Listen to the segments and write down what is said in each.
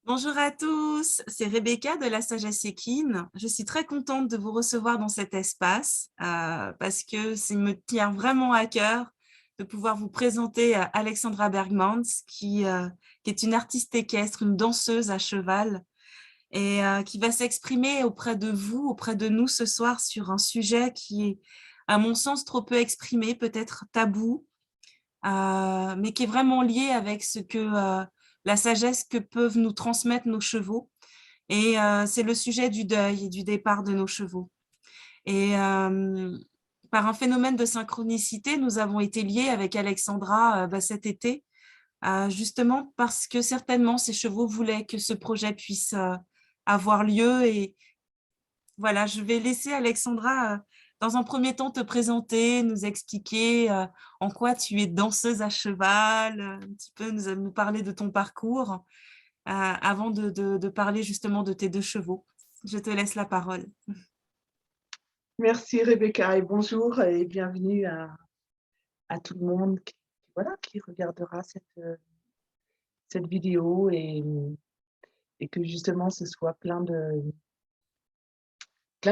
Bonjour à tous, c'est Rebecca de la Sagesse Équine. Je suis très contente de vous recevoir dans cet espace parce que ça me tient vraiment à cœur de pouvoir vous présenter Alexandra Bergmans qui est une artiste équestre, une danseuse à cheval et qui va s'exprimer auprès de vous, auprès de nous ce soir sur un sujet qui est, à mon sens, trop peu exprimé, peut-être tabou, mais qui est vraiment lié avec ce que la sagesse que peuvent nous transmettre nos chevaux. Et c'est le sujet du deuil et du départ de nos chevaux. Et par un phénomène de synchronicité, nous avons été liés avec Alexandra cet été, justement parce que certainement ces chevaux voulaient que ce projet puisse avoir lieu. Et voilà, je vais laisser Alexandra, dans un premier temps, te présenter, nous expliquer en quoi tu es danseuse à cheval, un petit peu nous parler de ton parcours, avant de parler justement de tes deux chevaux. Je te laisse la parole. Merci Rebecca et bonjour et bienvenue à tout le monde qui regardera cette vidéo et que justement ce soit plein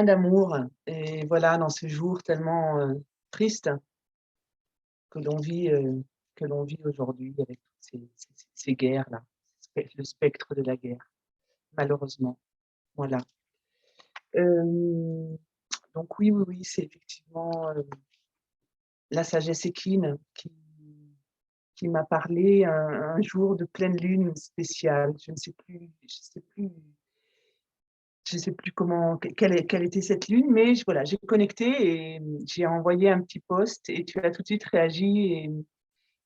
d'amour et voilà dans ce jour tellement triste que l'on vit, euh, que l'on vit aujourd'hui avec toutes ces guerres-là, le spectre de la guerre, malheureusement. Voilà. Euh, donc oui, c'est effectivement la sagesse équine qui m'a parlé un jour de pleine lune spéciale. Je sais plus comment, quelle était cette lune, mais voilà, j'ai connecté et j'ai envoyé un petit post et tu as tout de suite réagi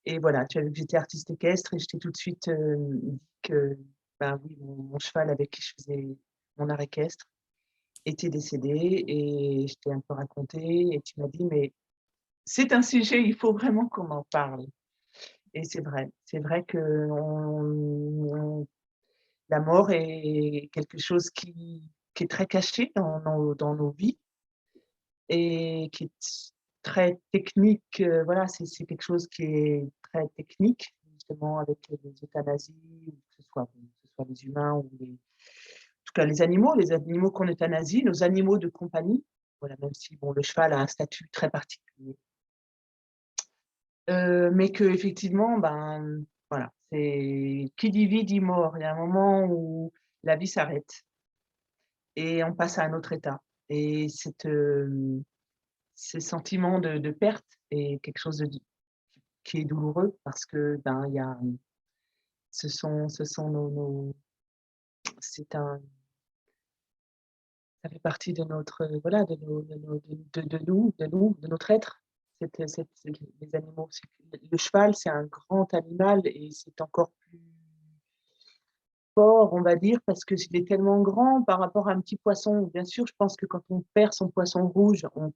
et voilà, tu as vu que j'étais artiste équestre et je t'ai tout de suite dit que, ben oui, mon cheval avec qui je faisais mon art équestre était décédé et je t'ai un peu raconté et tu m'as dit, mais c'est un sujet, il faut vraiment qu'on en parle. Et c'est vrai que la mort est quelque chose qui est très caché dans nos vies et qui est très technique. Voilà, c'est quelque chose qui est très technique, justement, avec les euthanasies, ou que ce soit les humains ou en tout cas les animaux qu'on euthanasie, nos animaux de compagnie. Voilà, même si bon, le cheval a un statut très particulier. Mais qu'effectivement, ben, voilà, c'est qui dit vie dit mort. Il y a un moment où la vie s'arrête et on passe à un autre état et ce sentiment de perte est quelque chose qui est douloureux parce que, ben, il y a ce sont nos c'est un ça fait partie de notre, voilà, de notre être. Les animaux, le cheval, c'est un grand animal et c'est encore plus fort, on va dire, parce qu'il est tellement grand par rapport à un petit poisson. Bien sûr, je pense que quand on perd son poisson rouge, on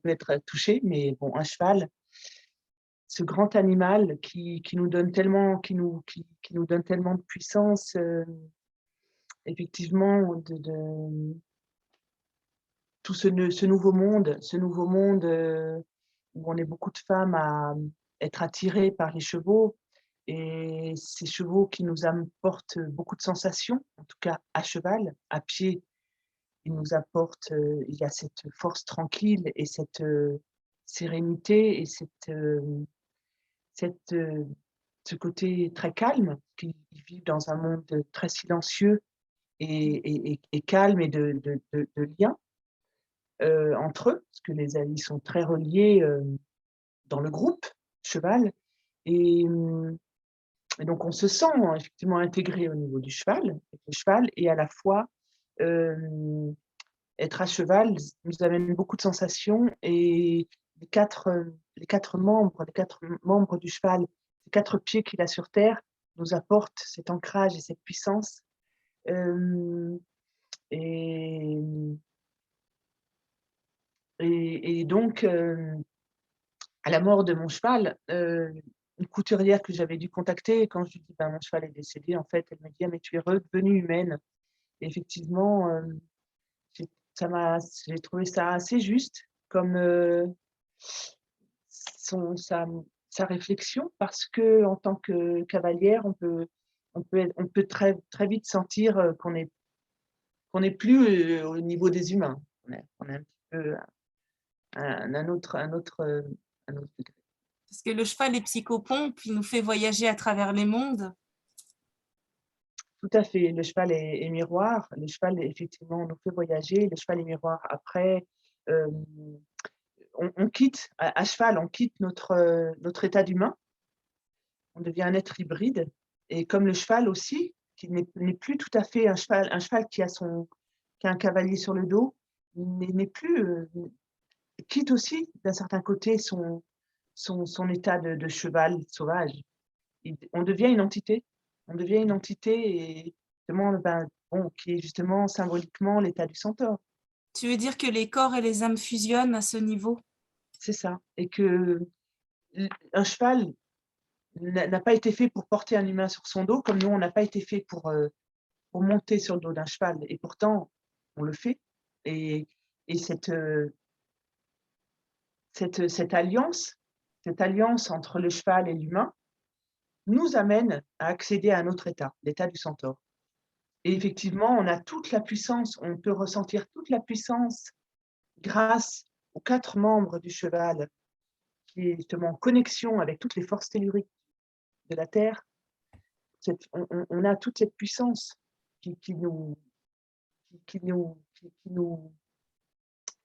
peut être touché, mais bon, un cheval, ce grand animal qui nous donne tellement, qui nous donne tellement de puissance, effectivement, tout ce nouveau monde où on est beaucoup de femmes à être attirées par les chevaux et ces chevaux qui nous apportent beaucoup de sensations, en tout cas à cheval, à pied, ils nous apportent, il y a cette force tranquille et cette sérénité et cette, ce côté très calme, qu'ils vivent dans un monde très silencieux et calme et de lien entre eux, parce que les amis sont très reliés dans le groupe cheval et, et donc on se sent effectivement intégré au niveau du cheval, avec le cheval et à la fois, hem, être à cheval nous amène beaucoup de sensations et les 4 membres du cheval, les 4 pieds qu'il a sur terre nous apportent cet ancrage et cette puissance, hem et et donc à la mort de mon cheval, une couturière que j'avais dû contacter quand je lui dis: «Ben, mon cheval est décédé», en fait, elle me dit: «Ah mais tu es redevenue humaine» et effectivement, j'ai j'ai trouvé ça assez juste comme, son sa réflexion parce qu'en tant que cavalière, on peut on peut très vite sentir qu'on n'est plus au niveau des humains. On est un petit peu à un autre degré. Parce que le cheval est psychopompe, il nous fait voyager à travers les mondes. Tout à fait, le cheval est miroir. Le cheval, effectivement, nous fait voyager. Le cheval est miroir. Après, hem, on quitte à cheval, on quitte notre état d'humain. On devient un être hybride et comme le cheval aussi, qui n'est plus tout à fait un cheval qui a un cavalier sur le dos, n'est plus, quitte aussi d'un certain côté son état de cheval sauvage. On devient une entité. On devient une entité et justement, ben, bon, qui est justement symboliquement l'état du centaure. Tu veux dire que les corps et les âmes fusionnent à ce niveau? C'est ça et que un cheval n'a pas été fait pour porter un humain sur son dos, comme nous, on n'a pas été fait pour monter sur le dos d'un cheval et pourtant, on le fait et et cette alliance entre le cheval et l'humain nous amène à accéder à un autre état, l'état du centaure. Et effectivement, on a toute la puissance, on peut ressentir toute la puissance grâce aux 4 membres du cheval, qui est justement en connexion avec toutes les forces telluriques de la Terre. On a toute cette puissance qui nous qui nous qui qui nous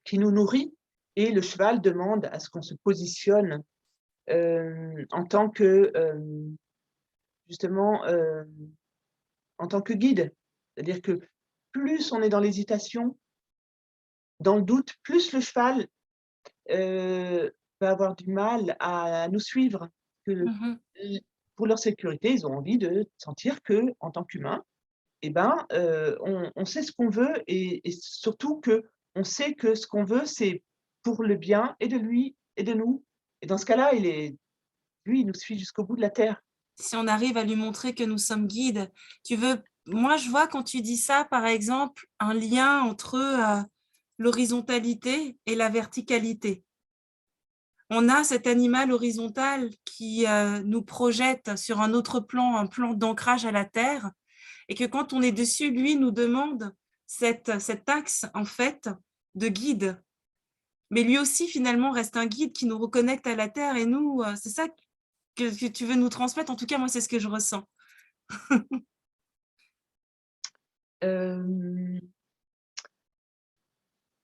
qui nous nourrit et le cheval demande à ce qu'on se positionne, en tant que, justement, en tant que guide. C'est-à-dire que plus on est dans l'hésitation, dans le doute, plus le cheval, va avoir du mal à nous suivre. Que Mmh. l Pour leur sécurité, ils ont envie de sentir qu'en tant qu'humain, et ben, on sait ce qu'on veut et surtout qu'on sait que ce qu'on veut, c'est pour le bien et de lui et de nous. Et dans ce cas-là, lui, il nous suit jusqu'au bout de la terre. Si on arrive à lui montrer que nous sommes guides, tu veux moi, je vois quand tu dis ça, par exemple, un lien entre, l'horizontalité et la verticalité. On a cet animal horizontal qui, nous projette sur un autre plan, un plan d'ancrage à la terre et que quand on est dessus, lui nous demande cet axe, en fait, de guide. Mais lui aussi, finalement, reste un guide qui nous reconnecte à la terre et nous, c'est ça que tu veux nous transmettre? En tout cas, moi, c'est ce que je ressens. Hem,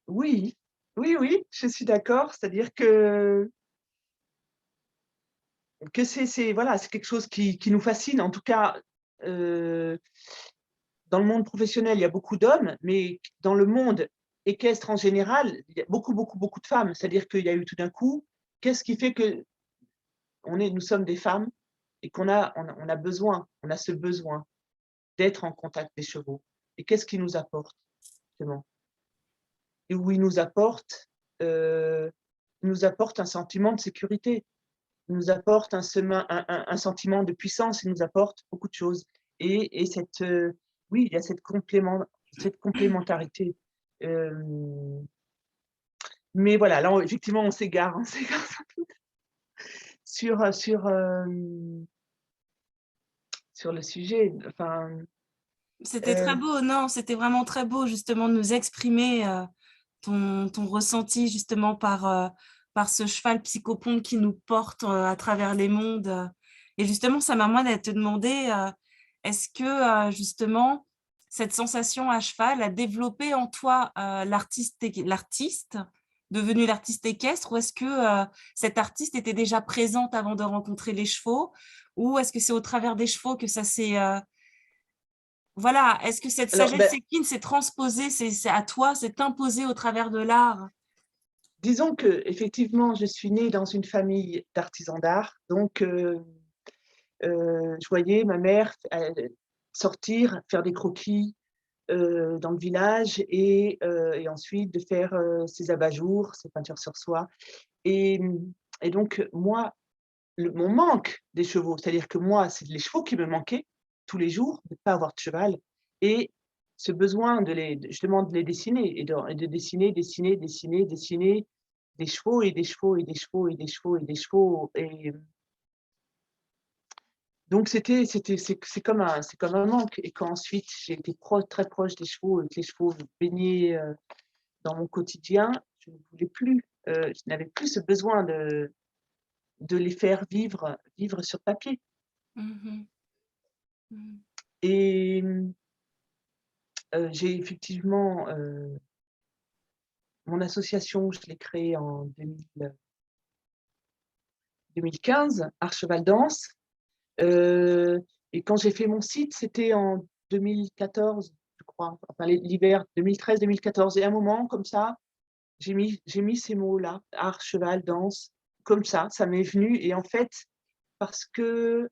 oui, oui, oui, je suis d'accord. C'est-à-dire que c'est voilà, c'est quelque chose qui nous fascine. En tout cas, heu, dans le monde professionnel, il y a beaucoup d'hommes, mais dans le monde équestre en général, il y a beaucoup, beaucoup, beaucoup de femmes. C'est-à-dire qu'il y a eu tout d'un coup, qu'est-ce qui fait que nous sommes des femmes et on a besoin, on a ce besoin d'être en contact des chevaux. Et qu'est-ce qu'ils nous apportent, justement? Et où heu, ils nous apportent un sentiment de sécurité. Ils nous apportent un sentiment de puissance, ils nous apportent beaucoup de choses et cette, oui, il y a cette complémentarité. Hem, mais voilà, là, effectivement, on s'égare, on s'égare sur le sujet. Enfin, C'était très heu, beau, non, c'était vraiment très beau justement de nous exprimer, ton ressenti justement par ce cheval psychopompe qui nous porte, à travers les mondes, et justement ça m'amène à te demander, est-ce que, justement cette sensation à cheval a développé en toi, l'artiste, devenu l'artiste équestre? Ou est-ce que, cette artiste était déjà présente avant de rencontrer les chevaux? Ou est-ce que c'est au travers des chevaux que ça s'est, voilà, est-ce que cette alors, sagesse bah, équine s'est transposée, c'est à toi, s'est imposée au travers de l'art? disons qu'effectivement, je suis née dans une famille d'artisans d'art, donc je voyais ma mère sortir, faire des croquis, dans le village et ensuite de faire, ses abat-jours, ses peintures sur soie et et donc moi, mon manque des chevaux, c'est-à-dire que moi, c'est les chevaux qui me manquaient tous les jours, de ne pas avoir de cheval et ce besoin justement de les dessiner et de dessiner, dessiner, dessiner, dessiner des chevaux et des chevaux et des chevaux et des chevaux et des chevaux et Donc c'est comme un manque. Et quand ensuite j'ai été très proche des chevaux et que les chevaux baignaient dans mon quotidien, je ne voulais plus, je n'avais plus ce besoin de les faire vivre sur papier. Mmh. Mmh. Et j'ai effectivement, mon association, je l'ai créée en 2015, Art Cheval Danse. Heu et quand j'ai fait mon site, c'était en 2014, je crois, enfin l'hiver 2013-2014 et à un moment comme ça, j'ai mis ces mots-là, art, cheval, danse, comme ça m'est venu et en fait, parce que,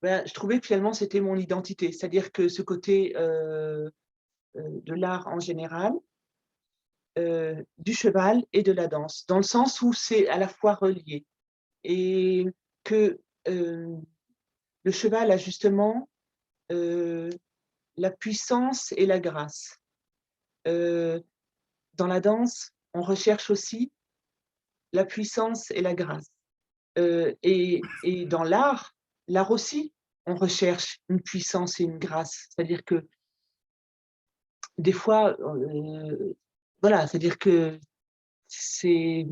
je trouvais que finalement c'était mon identité. C'est-à-dire que ce côté, de l'art en général, du cheval et de la danse, dans le sens où c'est à la fois relié et que, le cheval a justement, heu, la puissance et la grâce. Heu, dans la danse, on recherche aussi la puissance et la grâce. Et dans l'art aussi, on recherche une puissance et une grâce. C'est-à-dire que des fois, voilà, c'est-à-dire que c'est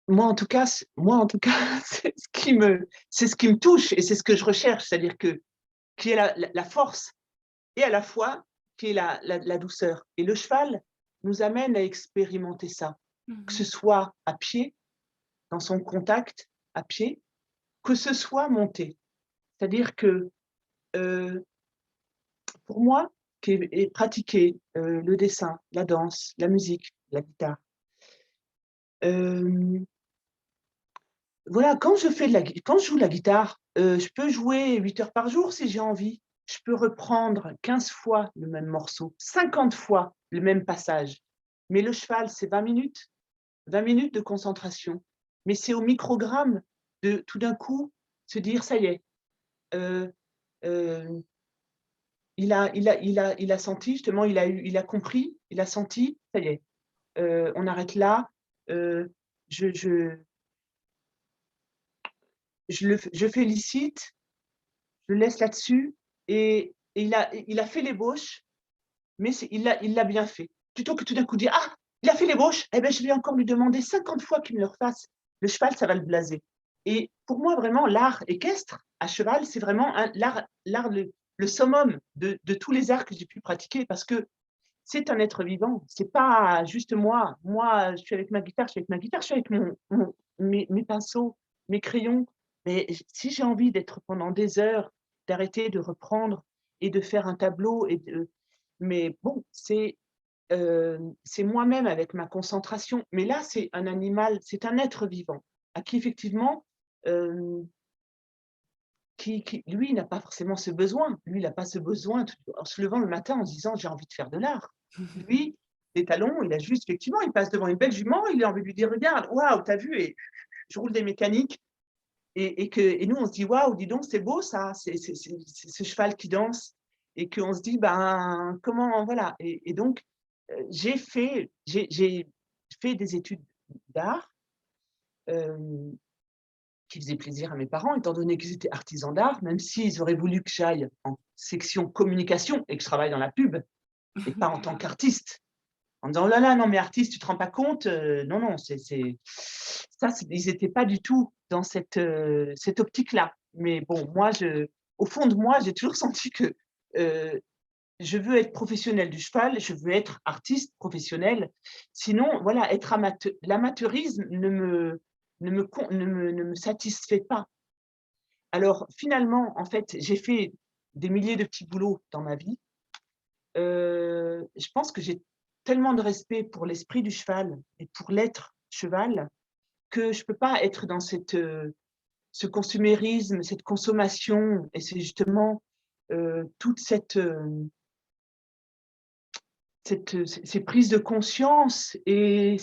moi en tout cas, c'est ce qui me touche et c'est ce que je recherche. C'est-à-dire que qui est la force et à la fois qui est la douceur. Et le cheval nous amène à expérimenter ça, que ce Mmh. soit à pied, dans son contact à pied, que ce soit monté. C'est-à-dire que, heu, pour moi, qui ai pratiqué, le dessin, la danse, la musique, la guitare, hem, voilà, quand je joue de la guitare, je peux jouer 8 heures par jour si j'ai envie. Je peux reprendre 15 fois le même morceau, 50 fois le même passage. Mais le cheval, c'est 20 minutes de concentration. Mais c'est au microgramme de tout d'un coup se dire: «Ça y est, heu, heu, il a senti justement, il a compris, il a senti, ça y est, on arrête là, heu, je je je félicite, je le laisse là-dessus et il a fait l'ébauche, mais il l'a bien fait. Plutôt que tout d'un coup dire: «Ah, il a fait l'ébauche, eh beh, je vais encore lui demander 50 fois qu'il me le refasse». Le cheval, ça va le blaser. Et pour moi, vraiment, l'art équestre à cheval, c'est vraiment l'art le summum de tous les arts que j'ai pu pratiquer parce que c'est un être vivant. C'est pas juste moi. Moi, je suis avec ma guitare, je suis avec ma guitare, je suis avec mes pinceaux, mes crayons. Mais si j'ai envie d'être pendant des heures, d'arrêter, de reprendre et de faire un tableau mais bon, c'est moi-même avec ma concentration. Mais là, c'est un animal, c'est un être vivant à qui effectivement, hem, qui lui n'a pas forcément ce besoin. Lui, il a pas ce besoin en se levant le matin en se disant: «J'ai envie de faire de l'art». Lui, les talons, il a juste effectivement, il passe devant une belle jument, il a envie de lui dire: «Regarde, waouh, tu as vu?» Et je roule des mécaniques et nous, on se dit: «Waouh, dis donc, c'est beau ça, c'est ce cheval qui danse» et qu'on se dit: «Ben, comment?» voilà et donc j'ai fait des études d'art, hem, qui faisaient plaisir à mes parents étant donné qu'ils étaient artisans d'art, même s'ils auraient voulu que j'aille en section communication et que je travaille dans la pub et pas en tant qu'artiste. En disant: «Oh là là, non mais artiste, tu te rends pas compte, non, non, c'est» ça, ils étaient pas du tout dans cette optique-là. Mais bon, moi, au fond de moi, j'ai toujours senti que, heu, je veux être professionnelle du cheval, je veux être artiste professionnelle. Sinon, voilà, être l'amateurisme ne me satisfait pas. Alors finalement, en fait, j'ai fait des milliers de petits boulots dans ma vie. Je pense que j'ai tellement de respect pour l'esprit du cheval et pour l'être cheval, que je peux pas être dans ce consumérisme, cette consommation et c'est justement, toute ces prises de conscience et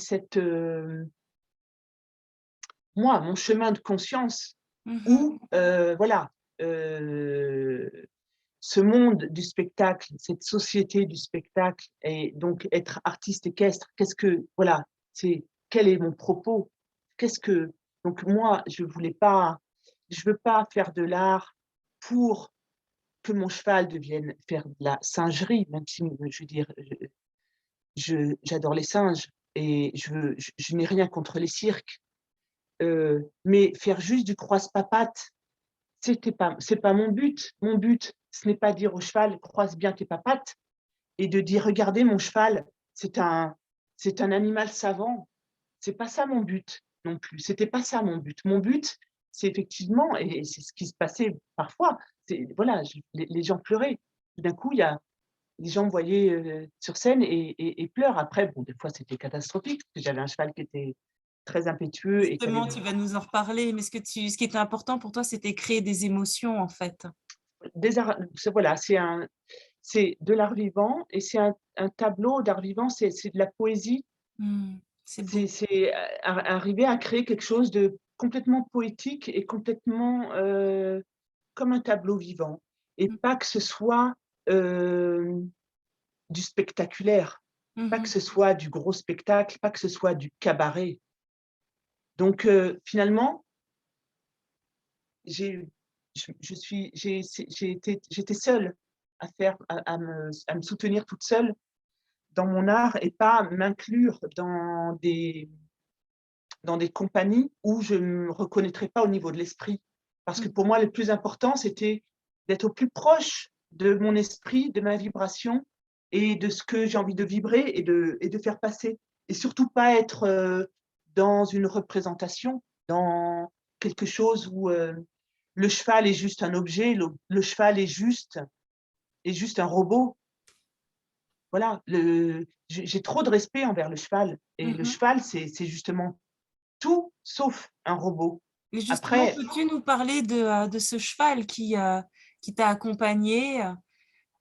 moi, mon chemin de conscience Mmh. où, voilà, heu, ce monde du spectacle, cette société du spectacle et donc être artiste équestre, voilà, quel est mon propos? Qu'est-ce que Donc moi, je veux pas faire de l'art pour que mon cheval devienne faire de la singerie, même si, je veux dire, j'adore les singes et je n'ai rien contre les cirques, mais faire juste du croise-papates, c'est pas mon but. Mon but, ce n'est pas dire au cheval: «Croise bien tes papates» et de dire: «Regardez mon cheval, c'est un c'est un animal savant». C'est pas ça mon but non plus. C'était pas ça mon but. Mon but, c'est effectivement et c'est ce qui se passait parfois, c'est voilà, les gens pleuraient. Tout d'un coup, il y a les gens me voyaient, sur scène et pleurent. Après, bon, des fois, c'était catastrophique parce que j'avais un cheval qui était très impétueux et qui avait Justement, tu vas nous en reparler, mais ce qui était important pour toi, c'était créer des émotions, en fait? des arts c'est voilà, c'est de l'art vivant et c'est un tableau d'art vivant, c'est de la poésie. Mmh, c'est beau. C'est arriver à créer quelque chose de complètement poétique et complètement, comme un tableau vivant et Mmh. pas que ce soit, hem, du spectaculaire, Mmh pas que mh. ce soit du gros spectacle, pas que ce soit du cabaret. Donc finalement, j'ai je suis j'étais seule à me soutenir toute seule dans mon art et pas m'inclure dans des compagnies où je ne me reconnaîtrais pas au niveau de l'esprit. Parce que Mmh. pour moi, le plus important, c'était d'être au plus proche de mon esprit, de ma vibration et de ce que j'ai envie de vibrer et de faire passer. Et surtout pas être, dans une représentation, dans quelque chose où, le cheval est juste un objet, le cheval est juste un robot. Voilà, j'ai trop de respect envers le cheval et le Mmh. cheval, c'est justement tout sauf un robot. Et justement, Après, peux-tu nous parler de ce cheval qui t'a accompagné?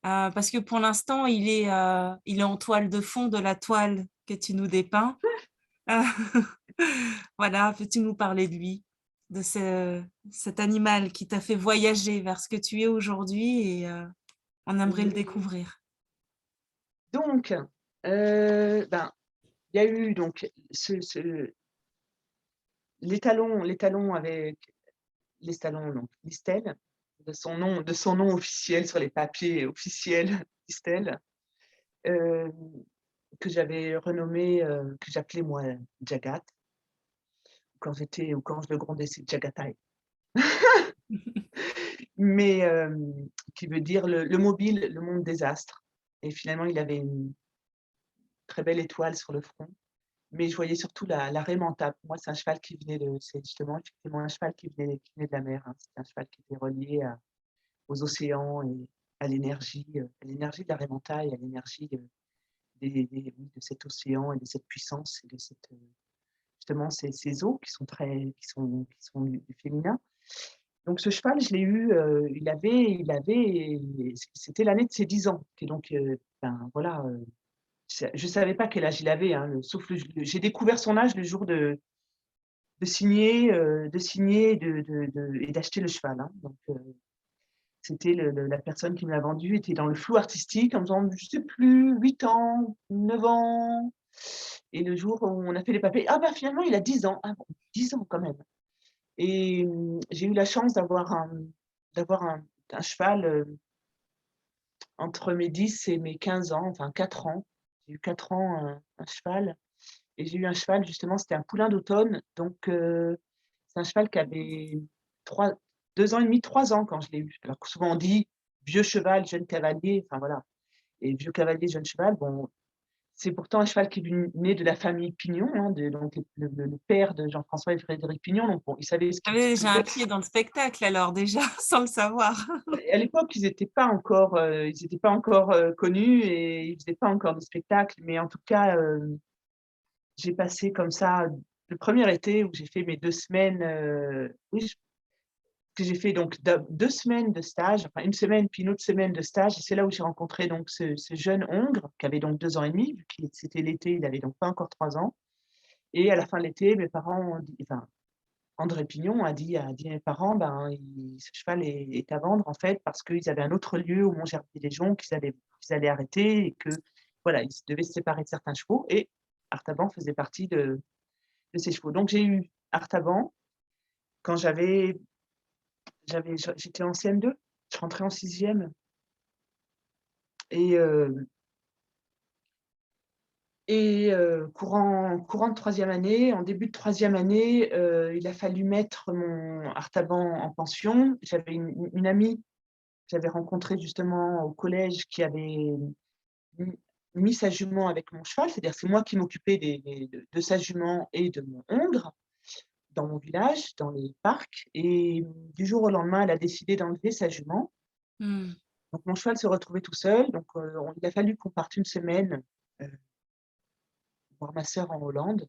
Parce que pour l'instant, il est en toile de fond de la toile que tu nous dépeins. Voilà, peux-tu nous parler de lui? De cet animal qui t'a fait voyager vers ce que tu es aujourd'hui et on aimerait le mmh, découvrir. donc, ben, il y a eu donc les talons avec les talons donc Listel, de son nom officiel sur les papiers officiels, Listel, hem, que j'avais renommé, que j'appelais moi Jagat. Quand je le grondais, c'est Jagatai. Mais, qui veut dire le mobile, le monde des astres et finalement, il avait une très belle étoile sur le front. Mais je voyais surtout la raie mentale. Pour moi, c'est justement effectivement un cheval qui venait de la mer, hein. C'était un cheval qui était relié aux océans et à l'énergie de la raie mentale et à l'énergie, des oui, de cet océan et de cette puissance et de cette, justement ces eaux qui sont du féminin. Donc ce cheval, je l'ai eu, c'était l'année de ses 10 ans et donc ben, voilà, je savais pas quel âge il avait, hein, sauf j'ai découvert son âge le jour de signer et d'acheter le cheval, hein. Donc c'était la personne qui me l'a vendu était dans le flou artistique en me disant: «Je sais plus, 8 ans, 9 ans» et le jour où on a fait les papiers: «Ah bah, finalement il a 10 ans». Ah bon, 10 ans quand même et j'ai eu la chance d'avoir un cheval, entre mes 10 et mes 15 ans, enfin 4 ans. J'ai eu 4 ans, un cheval et j'ai eu un cheval justement, c'était un poulain d'automne, donc c'est un cheval qui avait 3 2 ans et demi, 3 ans quand je l'ai eu. Alors que souvent on dit: «Vieux cheval, jeune cavalier», enfin voilà et vieux cavalier, jeune cheval, bon, c'est pourtant un cheval qui est né de la famille Pignon, hein, donc le père de Jean-François et Frédéric Pignon, donc bon, il savait Tu avais ce que déjà un c'était. pied dans le spectacle alors déjà, sans le savoir. À l'époque, ils étaient pas encore, connus et ils faisaient pas encore de spectacles, mais en tout cas, j'ai passé comme ça le premier été où j'ai fait mes 2 semaines, oui, que j'ai fait donc 2 semaines de stage, enfin 1 semaine puis une autre semaine de stage et c'est là où j'ai rencontré donc ce jeune Hongre qui avait donc 2 ans et demi, vu qu'il c'était l'été, il avait donc pas encore 3 ans et à la fin de l'été, mes parents ont dit enfin André Pignon a dit à mes parents: «Ben, il ce cheval est à vendre, en fait, parce qu'ils avaient un autre lieu au Mont-Gerbier-les-Joncs qu'ils allaient arrêter et que, voilà, ils devaient se séparer de certains chevaux» et Artaban faisait partie de ces chevaux. Donc j'ai eu Artaban quand j'étais en CM2, je rentrais en 6e et courant de 3e année, en début de 3e année, il a fallu mettre mon Artaban en pension. J'avais une amie que j'avais rencontrée justement au collège qui avait mis mis sa jument avec mon cheval, c'est-à-dire c'est moi qui m'occupais de sa jument et de mon hongre dans mon village, dans les parcs et du jour au lendemain, elle a décidé d'enlever sa jument. Mmh. Donc mon cheval se retrouvait tout seul, donc il a fallu qu'on parte une semaine, heu, voir ma sœur en Hollande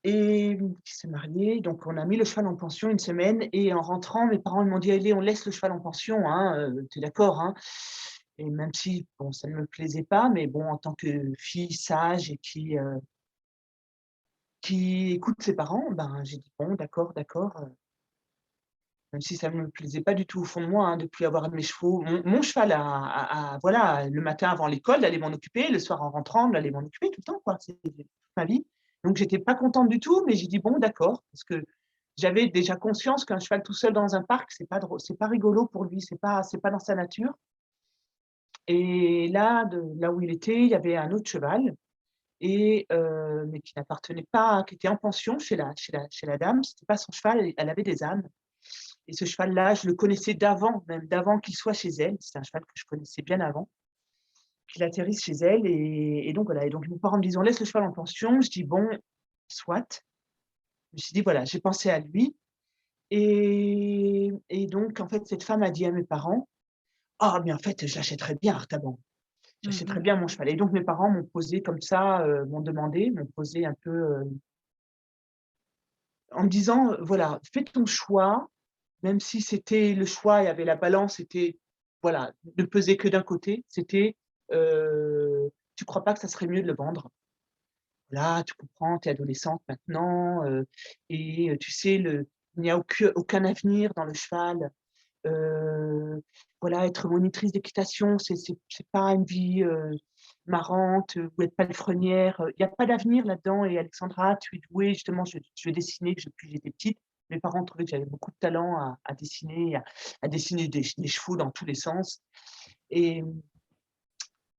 et qui s'est mariée, donc on a mis le cheval en pension une semaine et en rentrant, mes parents ils m'ont dit: «Allez, on laisse le cheval en pension, hein, tu es d'accord, hein?» Et même si, bon, ça ne me plaisait pas, mais bon, en tant que fille sage et qui écoute ses parents, ben, j'ai dit: «Bon, d'accord, d'accord», même si ça ne me plaisait pas du tout au fond de moi, hein, de plus avoir mes chevaux. Mon cheval voilà, le matin avant l'école, d'aller m'en occuper, le soir en rentrant, d'aller m'en occuper tout le temps, quoi. C'était toute ma vie. Donc j'étais pas contente du tout, mais j'ai dit: «Bon, d'accord», parce que j'avais déjà conscience qu'un cheval tout seul dans un parc, c'est pas rigolo pour lui, c'est pas dans sa nature et là où il était, il y avait un autre cheval et mais qui n'appartenait pas qui était en pension chez la dame. C'était pas son cheval, elle avait des ânes et ce cheval-là, je le connaissais d'avant, même d'avant qu'il soit chez elle. C'est un cheval que je connaissais bien avant qu'il atterrisse chez elle et donc voilà et donc mes parents me disent: «On laisse le cheval en pension». Je dis: «Bon, soit». Je me suis dit: «Voilà, j'ai pensé à lui» et donc en fait, cette femme a dit à mes parents: «Ah mais en fait, je l'achèterais bien Artaban, Mmh j'achèterais mh. bien mon cheval» et donc mes parents m'ont posé comme ça, m'ont posé un peu, en me disant: «Voilà, fais ton choix». Même si c'était le choix, il y avait la balance était voilà, ne pesait que d'un côté, c'était, «Tu crois pas que ça serait mieux de le vendre? Voilà, tu comprends, tu es adolescente maintenant, et tu sais il n'y a aucun avenir dans le cheval, heu, voilà, être monitrice d'équitation, c'est pas une vie, marrante, ou être palefrenière, il y a pas d'avenir là-dedans et Alexandra, tu es douée justement, je dessinais que depuis que j'étais petite. Mes parents trouvaient que j'avais beaucoup de talent à dessiner, à dessiner des chevaux dans tous les sens et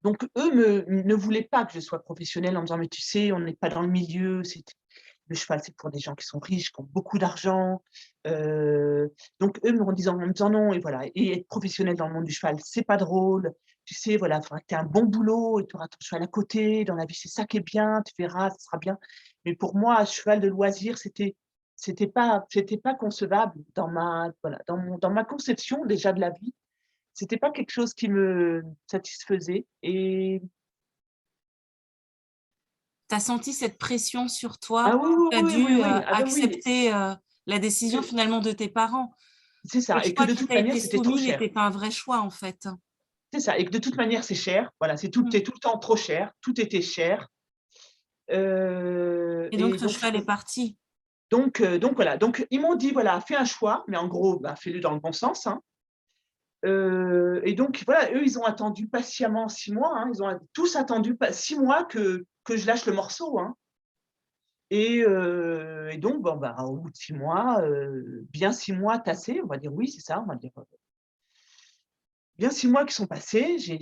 donc eux ne voulaient pas que je sois professionnelle en me disant: «Mais tu sais, on n'est pas dans le milieu, le cheval, c'est pour des gens qui sont riches, qui ont beaucoup d'argent». Donc eux en me disant: «Non» et voilà et être professionnel dans le monde du cheval, c'est pas drôle. Tu sais, voilà, il faudra que tu aies un bon boulot et tu auras ton cheval à côté. Dans la vie, c'est ça qui est bien, tu verras, ça sera bien. Mais pour moi, cheval de loisir, c'était pas concevable dans ma voilà, dans ma conception déjà de la vie. C'était pas quelque chose qui me satisfaisait et Tu as senti cette pression sur toi, ah oui, oui, tu as oui, oui, dû, oui, ah bah oui, accepter, la décision que finalement de tes parents. c'est Le ça et que choix de qui toute t'a manière, été c'était trop soumis cher. n'était pas un vrai choix en fait. C'est ça et que de toute manière, c'est cher. Voilà, Mmh. tout le temps trop cher, tout était cher, Et donc et ce donc cheval est parti. donc voilà, donc ils m'ont dit: «Voilà, fais un choix, mais en gros, bah, fais-le dans le bon sens, hein». Et donc voilà, eux, ils ont attendu patiemment 6 mois, hein. Ils ont tous attendu 6 mois que je lâche le morceau, hein et donc bon, bah, au bout de 6 mois, bien 6 mois tassés, on va dire oui, c'est ça, on va dire, bien 6 mois qui sont passés, j'ai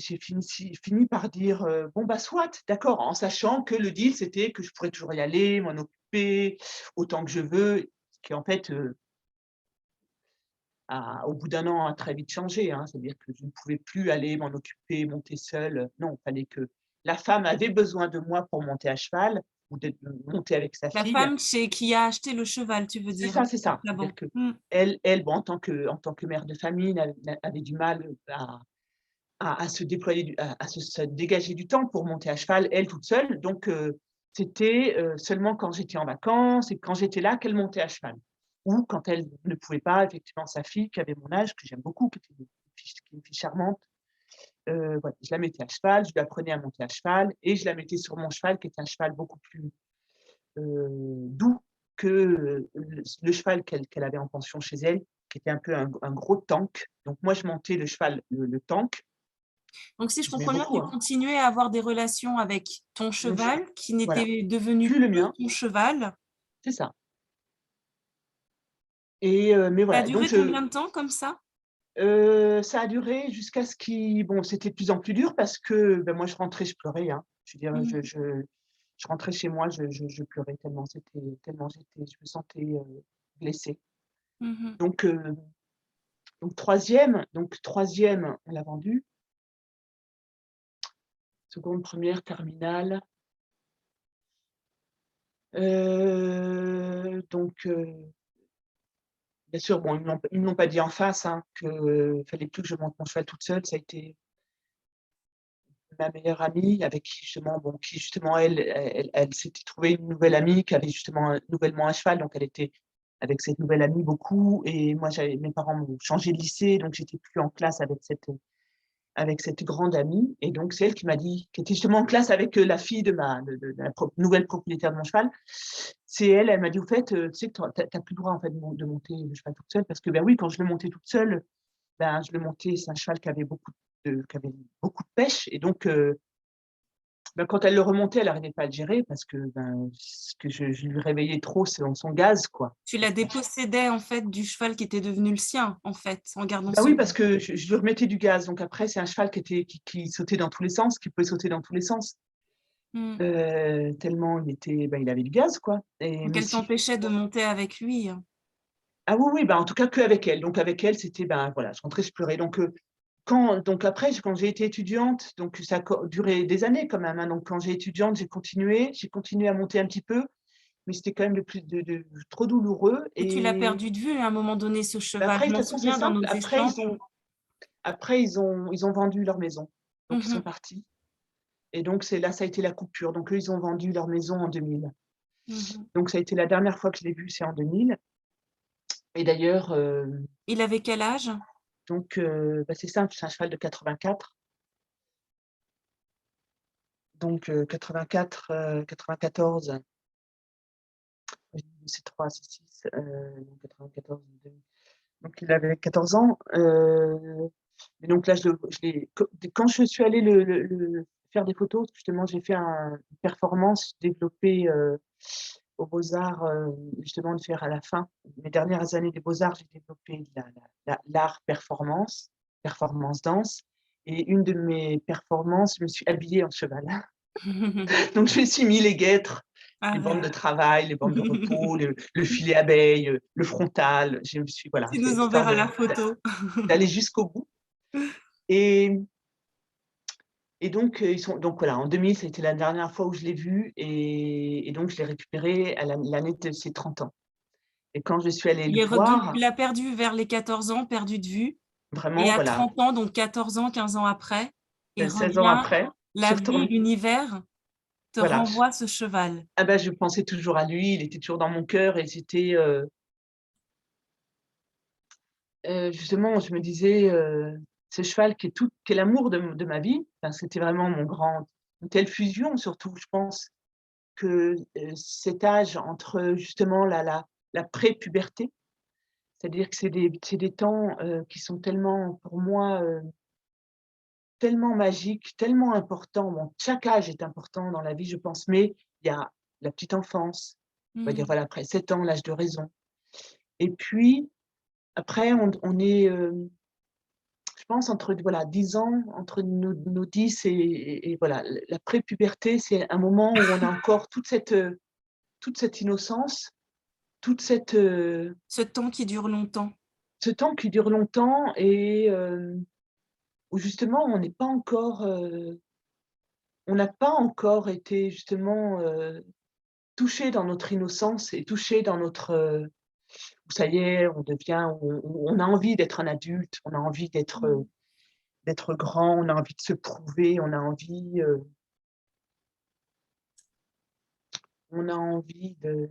fini par dire, «Bon, bah, soit, d'accord», en sachant que le deal, c'était que je pourrais toujours y aller, m'en occuper autant que je veux, ce qui en fait, au bout d'un an, a très vite changé, hein. C'est-à-dire que je ne pouvais plus aller m'en occuper, monter seule, non, il fallait que la femme avait besoin de moi pour monter à cheval ou d'être monter avec sa La fille. femme chez qui a acheté le cheval, tu veux dire? C'est ça. Ah C'est-à-dire bon. Mmh. qu'elle, bon, en tant que mère de famille, avait du mal à se déployer à se dégager du temps pour monter à cheval, elle toute seule. Donc c'était, seulement quand j'étais en vacances et quand j'étais là qu'elle montait à cheval. Ou quand elle ne pouvait pas, effectivement, sa fille qui avait mon âge, que j'aime beaucoup, qui est une fille charmante, voilà, je la mettais à cheval, je lui apprenais à monter à cheval et je la mettais sur mon cheval qui était un cheval beaucoup plus, doux que, le cheval qu'elle avait en pension chez elle, qui était un peu un gros tank. Donc moi je montais le cheval, le tank, Donc si je j'aimais comprends bien, beaucoup, tu hein. continuais à avoir des relations avec ton Mon che cheval qui Voilà, n'était devenu plus le plus mien, ton cheval. c'est ça. Mais Ça a voilà, donc duré combien de temps comme ça? ça a duré jusqu'à ce qu'il bon, c'était de plus en plus dur parce que, moi, je rentrais, je pleurais, hein. Je veux dire, Mmh. je rentrais chez moi, je pleurais tellement je me sentais, blessée. Mmh. Donc heu, donc 3e, on l'a vendu. Seconde, première, terminale. Bien sûr, bon, ils me l'ont pas dit en face, hein, que fallait plus que je monte mon cheval toute seule. Ça a été ma meilleure amie avec qui justement, bon, qui justement elle s'était trouvée une nouvelle amie qui avait justement, nouvellement un cheval, donc elle était avec cette nouvelle amie beaucoup et moi mes parents m'ont changé de lycée, donc j'étais plus en classe avec cette grande amie et donc c'est elle qui m'a dit qui était justement en classe avec, la fille de la nouvelle propriétaire de mon cheval. C'est elle, elle m'a dit: «Au fait, tu sais que tu as plus le droit en fait de monter le cheval toute seule» parce que, ben oui, quand je le montais toute seule, ben, je le montais c'est un cheval qui avait beaucoup de pêche et donc quand elle le remontait, elle arrivait pas à le gérer parce que, ce que je lui réveillais trop son gaz, quoi. Tu la dépossédais en fait du cheval qui était devenu le sien, en fait, en gardant Bah oui, celui. parce que je lui remettais du gaz, donc après c'est un cheval qui sautait dans tous les sens, qui pouvait sauter dans tous les sens. Mmh. Tellement il avait du gaz, quoi et Donc mais elle si t'empêchait de monter avec lui, hein? ah oui, oui, en tout cas qu'avec elle. Donc avec elle, c'était, voilà, je rentrais, je pleurais. Donc après, quand j'ai été étudiante, donc ça a duré des années quand même, hein, donc quand j'ai étudiante, j'ai continué à monter un petit peu, mais c'était quand même de plus de trop douloureux Et tu l'as et perdu de vue à un moment donné, ce cheval. après, Je de m'en toute façon, c'est souviens dans simple, nos échanges. après ils ont vendu leur maison. Donc ils sont Mmh. partis et donc c'est là, ça a été la coupure. Donc eux, ils ont vendu leur maison en 2000. Mmh. Donc ça a été la dernière fois que je l'ai vu, c'est en 2000 et d'ailleurs, Il avait quel âge? c'est simple, c'est un cheval de 84. Donc 84, 94, c'est 3, c'est 6, donc 94, 2000. Donc il avait 14 ans, et donc là je l'ai quand je suis allée le faire des photos, justement j'ai fait une performance développée, aux Beaux-Arts, justement de faire à la fin. Mes dernières années des Beaux-Arts, j'ai développé l'art performance danse et une de mes performances, je me suis habillée en cheval. Donc je me suis mis les guêtres, les bandes de Arrête. travail, les bandes de repos, le filet abeille, le frontal. Je me suis voilà, Tu j'ai nous histoire enverras la photo. d'aller jusqu'au bout et donc ils sont donc voilà, en 2000, ça a été la dernière fois où je l'ai vu et donc je l'ai récupéré à l'année de ses 30 ans et quand je suis allée le Tu voir, l'as perdu vers les 14 ans, perdu de vue et vraiment à voilà, 30 ans, donc 14 ans, 15 ans après, il 16 ans revient, après, je suis la vie, retournée l'univers te voilà, renvoie ce cheval. je pensais toujours à lui, il était toujours dans mon cœur et c'était, justement, je me disais, ce cheval qui est l'amour de ma vie, enfin, c'était vraiment une telle fusion surtout, je pense que, cet âge entre, justement la pré-puberté, c'est-à-dire que c'est des temps, qui sont tellement pour moi, tellement magiques, tellement importants. Bon, chaque âge est important dans la vie, je pense, mais il y a la petite enfance, on va dire, Mmh. voilà, après 7 ans, l'âge de raison et puis après on est, je pense entre voilà 10 ans, entre nos 10 et voilà, la pré-puberté, c'est un moment où on a encore toute cette innocence, toute cette, Ce temps qui dure longtemps. ce temps qui dure longtemps et où justement on n'a pas encore été justement, touchés dans notre innocence et touchés dans notre, où ça y est, où on a envie d'être un adulte, on a envie Mmh. d'être grand, on a envie de se prouver, on a envie de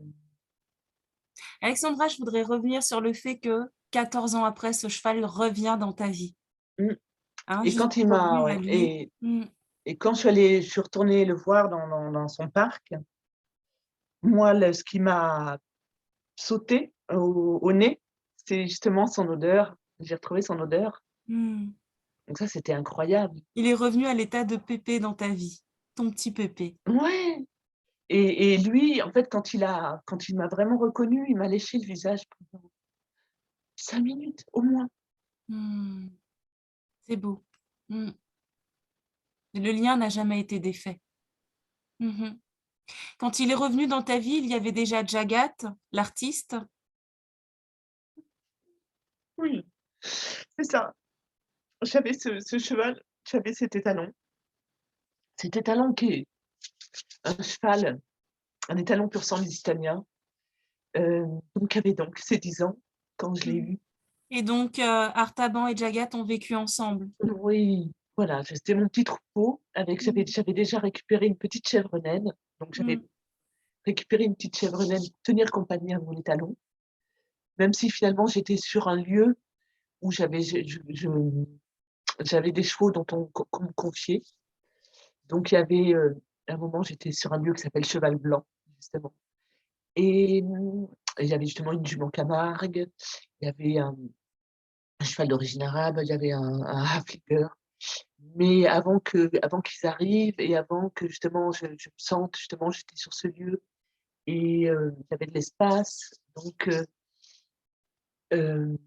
Alexandra, je voudrais revenir sur le fait que 14 ans après, ce cheval revient dans ta vie, mmh hein, et juste quand il pour m'a revenir à ouais lui. Mmh. et quand je suis retournée le voir dans son parc, moi ce qui m'a sauté au nez, c'est justement son odeur. J'ai retrouvé son odeur, Mmh. donc ça, c'était incroyable. Il est revenu à l'état de pépé dans ta vie, ton petit pépé. Ouais et lui, en fait, quand il m'a vraiment reconnue, il m'a léché le visage. 5 minutes au moins. Mmh. C'est beau. Mmh. Le lien n'a jamais été défait. Mmh. Quand il est revenu dans ta vie, il y avait déjà Jagat, l'artiste? Oui, c'est ça. J'avais ce cheval, j'avais cet étalon. Cet étalon qui est un cheval, un étalon pur sang lusitania, heu, donc qui avait donc ses 10 ans quand je l'ai Mmh. eu. Et donc Artaban et Jagat ont vécu ensemble? Oui, voilà, c'était mon petit troupeau avec Mmh. j'avais déjà récupéré une petite chèvre naine, donc Mmh. j'avais récupéré une petite chèvre naine pour tenir compagnie à mon étalon, même si finalement j'étais sur un lieu où j'avais des chevaux dont qu'on me confiait. Donc il y avait, à un moment, j'étais sur un lieu qui s'appelle Cheval Blanc, justement et il y avait justement une jument Camargue, il y avait un cheval d'origine arabe, il y avait un Haflinger. Mais avant qu'ils arrivent et avant que justement je me sente justement j'étais sur ce lieu et il y avait de l'espace donc hem,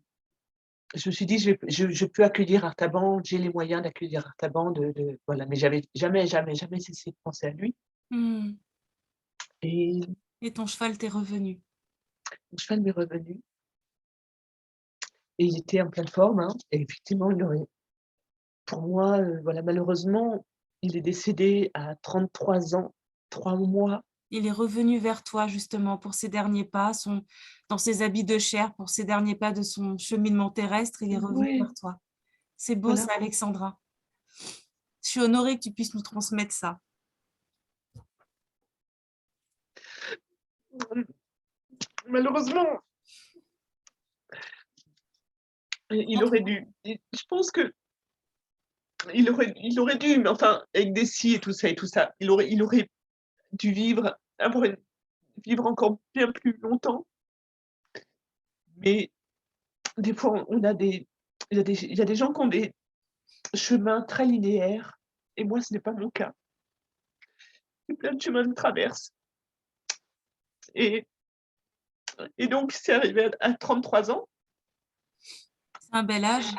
je me suis dit: Je peux accueillir Artaban, j'ai les moyens d'accueillir Artaban, de voilà». Mais j'avais jamais, jamais, jamais cessé de penser à lui Mmh. et Et ton cheval t'est revenu? mon cheval m'est revenu et il était en pleine forme, hein et effectivement, il aurait pour moi, voilà, malheureusement, il est décédé à 33 ans, 3 mois. Il est revenu vers toi justement pour ses derniers pas, dans ses habits de chair, pour ses derniers pas de son cheminement terrestre, il est revenu Ouais, vers toi. C'est beau voilà. ça, Alexandra. Je suis honorée que tu puisses nous transmettre ça. Malheureusement, il aurait dû je pense que il aurait dû, mais enfin, avec des si et tout ça, il aurait dû vivre encore bien plus longtemps, mais des fois, on a des il y a des gens qui ont des chemins très linéaires et moi, ce n'est pas mon cas. J'ai plein de chemins de traverse et donc c'est arrivé à 33 ans. C'est un bel âge.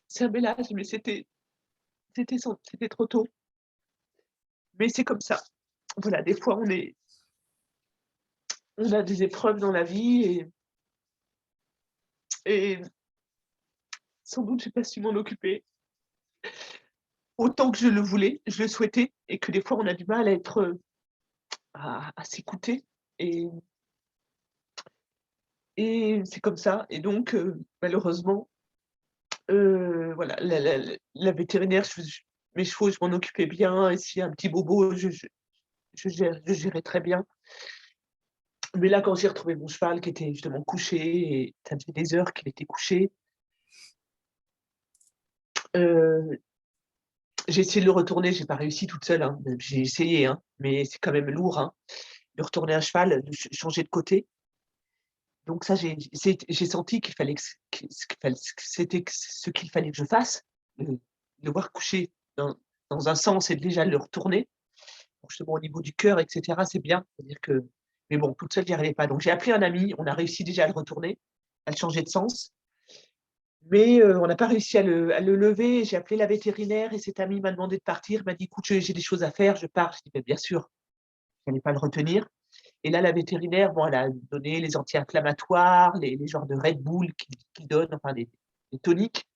C'est un bel âge, mais c'était trop tôt. Mais c'est comme ça. Voilà, des fois, on a des épreuves dans la vie et sans doute j'ai pas su m'en occuper autant que je le voulais, je le souhaitais et que des fois on a du mal à être, à s'écouter et c'est comme ça et donc malheureusement, voilà, la vétérinaire, mes chevaux, je m'en occupais bien et s'il y a un petit bobo, je gérais très bien. Mais là, quand j'ai retrouvé mon cheval qui était justement couché et ça faisait des heures qu'il était couché, heu, j'ai essayé de le retourner, j'ai pas réussi toute seule, hein, j'ai essayé, hein, mais c'est quand même lourd, hein, de retourner un cheval, de changer de côté. Donc ça, j'ai senti qu'il fallait que c'était ce qu'il fallait que je fasse, de le voir coucher dans un sens et déjà le retourner, pour justement au niveau du cœur et cetera, c'est bien. C'est-à-dire que mais bon, toute seule, j'y arrivais pas. Donc j'ai appelé un ami, on a réussi déjà à le retourner, à le changer de sens, mais on n'a pas réussi à le lever. J'ai appelé la vétérinaire et cet ami m'a demandé de partir, m'a dit: «Écoute, j'ai des choses à faire, je pars». J'ai dit: «Beh, bien sûr, j'allais pas le retenir». Et là, la vétérinaire, bon, elle a donné les anti-inflammatoires, les genres de Red Bull qu'ils donnent, enfin des toniques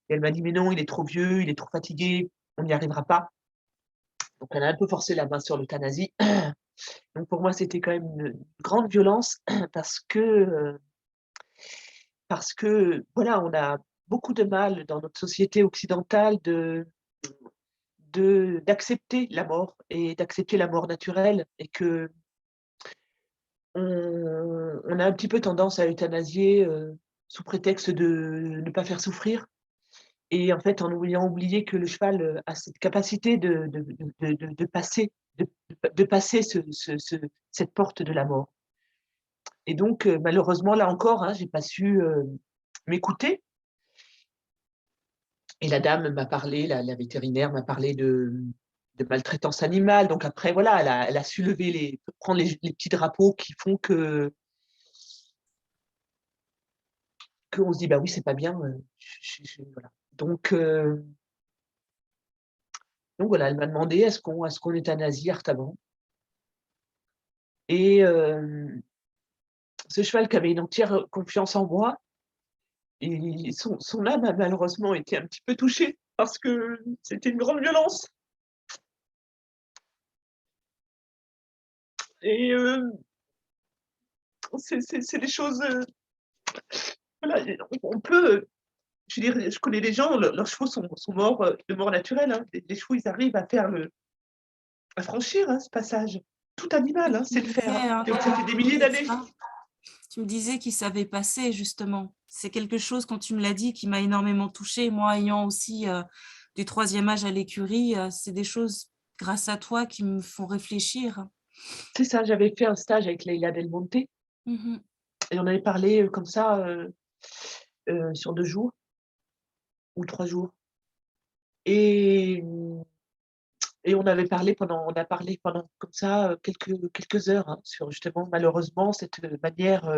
et elle m'a dit: «Mais non, il est trop vieux, il est trop fatigué, on n'y arrivera pas». Donc elle a un peu forcé la main sur l'euthanasie. Donc pour moi, c'était quand même une grande violence parce que, voilà, on a beaucoup de mal dans notre société occidentale d'accepter la mort et d'accepter la mort naturelle et qu'on on a un petit peu tendance à euthanasier, sous prétexte de ne pas faire souffrir et en fait, en ayant oublié que le cheval, a cette capacité de passer de passer cette porte de la mort et donc malheureusement, là encore, hein, j'ai pas su, m'écouter et la dame m'a parlé, la vétérinaire m'a parlé de maltraitance animale donc après voilà, elle a su lever prendre les petits drapeaux qui font que qu'on se dit: «Bah oui, c'est pas bien, voilà». Donc voilà, elle m'a demandé: «Est-ce qu'on euthanasie Artaban?» Et ce cheval qui avait une entière confiance en moi, son âme a malheureusement été un petit peu touchée parce que c'était une grande violence et c'est des choses, voilà, et on peut, je veux dire, je connais des gens, leurs chevaux sont morts, de mort naturelle, hein. Les chevaux, ils arrivent à franchir, hein, ce passage. Tout animal, hein, Tu me sait le disais, faire, hein. hein, Ça fait des milliers d'années. tu me disais qu'il savait passer justement. C'est quelque chose, quand tu me l'as dit, qui m'a énormément touchée. Moi, ayant aussi du troisième âge à l'écurie, c'est des choses, grâce à toi, qui me font réfléchir. C'est ça, j'avais fait un stage avec Leila Del Monte Mhm. et on avait parlé, comme ça, sur 2 jours ou 3 jours et on a parlé pendant comme ça, quelques heures, hein, sur justement malheureusement cette, manière,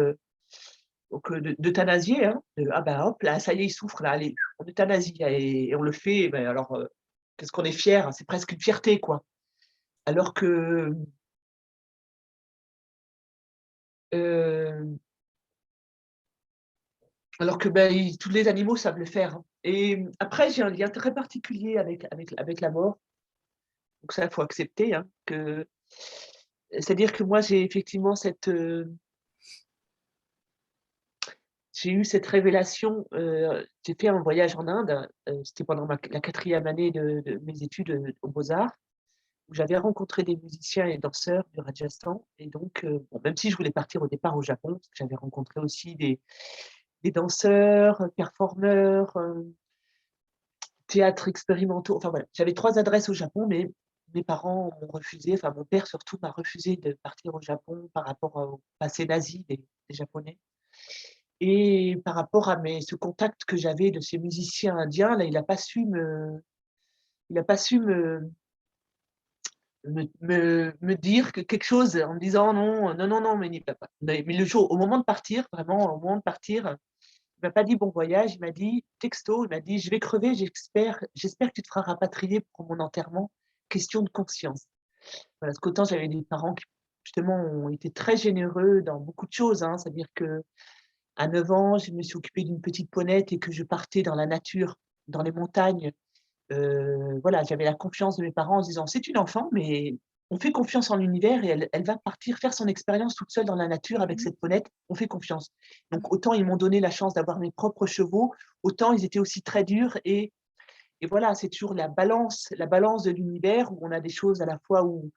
donc d'euthanasier, hein, ah bah, hop là, ça y est, il souffre là, allez, on euthanasie et on le fait, beh, alors, qu'est-ce qu'on est fiers, hein, c'est presque une fierté, quoi. Alors que, hem, bah, ils tous les animaux savent le faire, hein et après j'ai un lien très particulier avec la mort, donc ça, il faut accepter, hein, que c'est-à-dire que moi j'ai effectivement j'ai eu cette révélation, j'ai fait un voyage en Inde, c'était pendant la 4e année de mes études, aux Beaux-Arts, où j'avais rencontré des musiciens et danseurs du Rajasthan et donc bon, même si je voulais partir au départ au Japon, parce que j'avais rencontré aussi des danseurs, performeurs, théâtres expérimentaux, enfin voilà. J'avais 3 adresses au Japon, mais mes parents m'ont refusé, enfin mon père surtout m'a refusé de partir au Japon par rapport au passé nazi des Japonais. Et par rapport à ce contact que j'avais de ces musiciens indiens, là, il a pas su me dire que quelque chose en me disant: «Non, non, non, non, mais n'y va pas». Mais le jour au moment de partir, vraiment au moment de partir, il m'a pas dit: «Bon voyage», il m'a dit texto, il m'a dit: «Je vais crever, j'espère que tu te feras rapatrier pour mon enterrement, question de conscience». Voilà, parce qu'autant j'avais des parents qui justement ont été très généreux dans beaucoup de choses, hein. C'est-à-dire que à 9 ans, je me suis occupée d'une petite poneette et que je partais dans la nature, dans les montagnes. Voilà, j'avais la confiance de mes parents en se disant: «C'est une enfant, mais on fait confiance en l'univers et elle va partir faire son expérience toute seule dans la nature avec Mhm. cette ponette, on fait confiance». Donc autant ils m'ont donné la chance d'avoir mes propres chevaux, autant ils étaient aussi très durs et voilà, c'est toujours la balance de l'univers où on a des choses à la fois où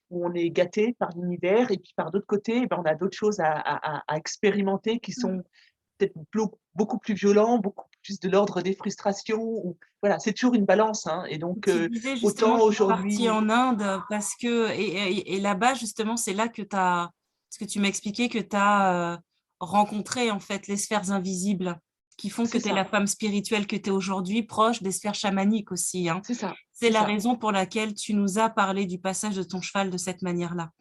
on est gâté par l'univers et puis par d'autre côté, eh ben, on a d'autres choses à expérimenter qui Mhm. sont peut-être beaucoup plus violents, beaucoup plus de l'ordre des frustrations ou voilà, c'est toujours une balance, hein et donc Tu disais autant justement que tu es partie aujourd'hui en Inde parce que, et là-bas, justement, c'est là que tu as, ce que tu m'expliquais, que tu as rencontré en fait les sphères invisibles qui font que c'est tu es la ça, femme spirituelle que tu es aujourd'hui, proche des sphères chamaniques aussi, hein. c'est ça, C'est c'est la ça, raison pour laquelle tu nous as parlé du passage de ton cheval de cette manière-là.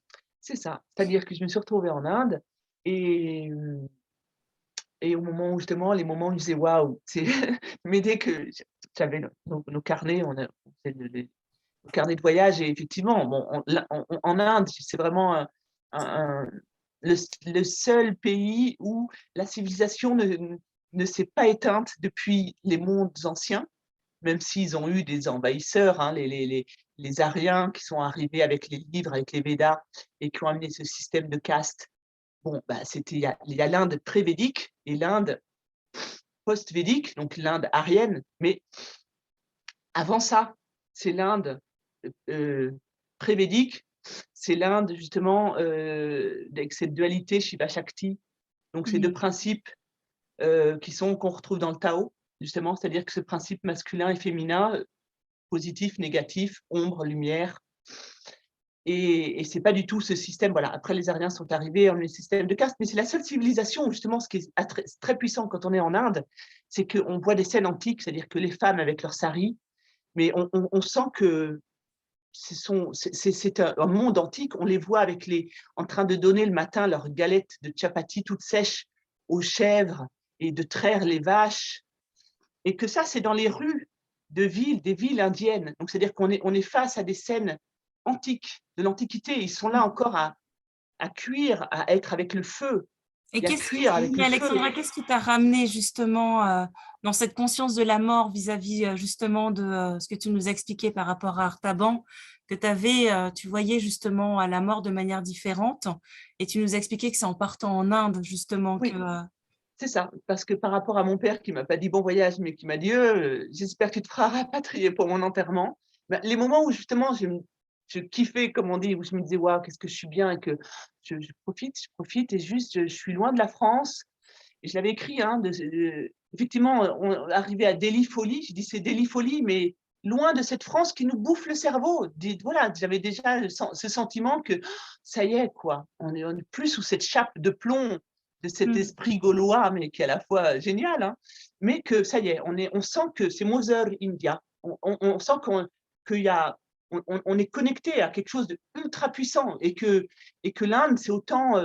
c'est ça. C'est-à-dire que je me suis retrouvée en Inde et et au moment où justement, les moments où je disais: «Waouh!» c'est mais dès que j'avais nos carnets, on a on faisait le carnet de voyage et effectivement, bon, en Inde, c'est vraiment un le seul pays où la civilisation ne s'est pas éteinte depuis les mondes anciens, même s'ils ont eu des envahisseurs, hein, les Aryens qui sont arrivés avec les livres, avec les Védas et qui ont amené ce système de caste. Bon, bah, il y a l'Inde pré-védique et l'Inde post-védique, donc l'Inde aryenne, mais avant ça, c'est l'Inde, heu, pré-védique, c'est l'Inde justement, avec cette dualité Shiva Shakti, donc ces 2 Mhm. principes, qu'on retrouve dans le Tao, justement, c'est-à-dire que ce principe masculin et féminin, positif, négatif, ombre, lumière et c'est pas du tout ce système voilà, après les Aryens sont arrivés, on a eu le système de caste, mais c'est la seule civilisation où justement ce qui est très puissant quand on est en Inde, c'est qu'on voit des scènes antiques, c'est-à-dire que les femmes avec leurs saris, mais on sent que c'est un monde antique. On les voit en train de donner le matin leur galette de chapati toute sèche aux chèvres et de traire les vaches, et que ça, c'est dans les rues des villes indiennes. Donc c'est-à-dire qu'on est face à des scènes antiques, de l'Antiquité. Ils sont là encore à cuire, à être avec le feu Et et à qu'est-ce cuire avec qui, le feu. Alexandra, qu'est-ce qui t'a ramené justement dans cette conscience de la mort vis-à-vis justement de ce que tu nous expliquais par rapport à Artaban, que tu voyais justement à la mort de manière différente, et tu nous expliquais que c'est en partant en Inde justement que… Oui, c'est ça, parce que par rapport à mon père qui m'a pas dit bon voyage, mais qui m'a dit: j'espère que tu te feras rapatrier pour mon enterrement». Bah, les moments où justement je kiffais, comme on dit, où je me disais: «Waouh, qu'est-ce que je suis bien» et que je profite et juste je suis loin de la France. Et je l'avais écrit, hein, effectivement, on arrivé à Delhi Folie, je dis: «C'est Delhi Folie», mais loin de cette France qui nous bouffe le cerveau. Voilà, j'avais déjà ce sentiment que ça y est quoi, on est plus sous cette chape de plomb de cet Hmm. esprit gaulois, mais qui est à la fois génial, hein, mais que ça y est, on sent que c'est Mother India. On sent qu'il y a on est connecté à quelque chose d'ultra puissant et que l'Inde, c'est autant,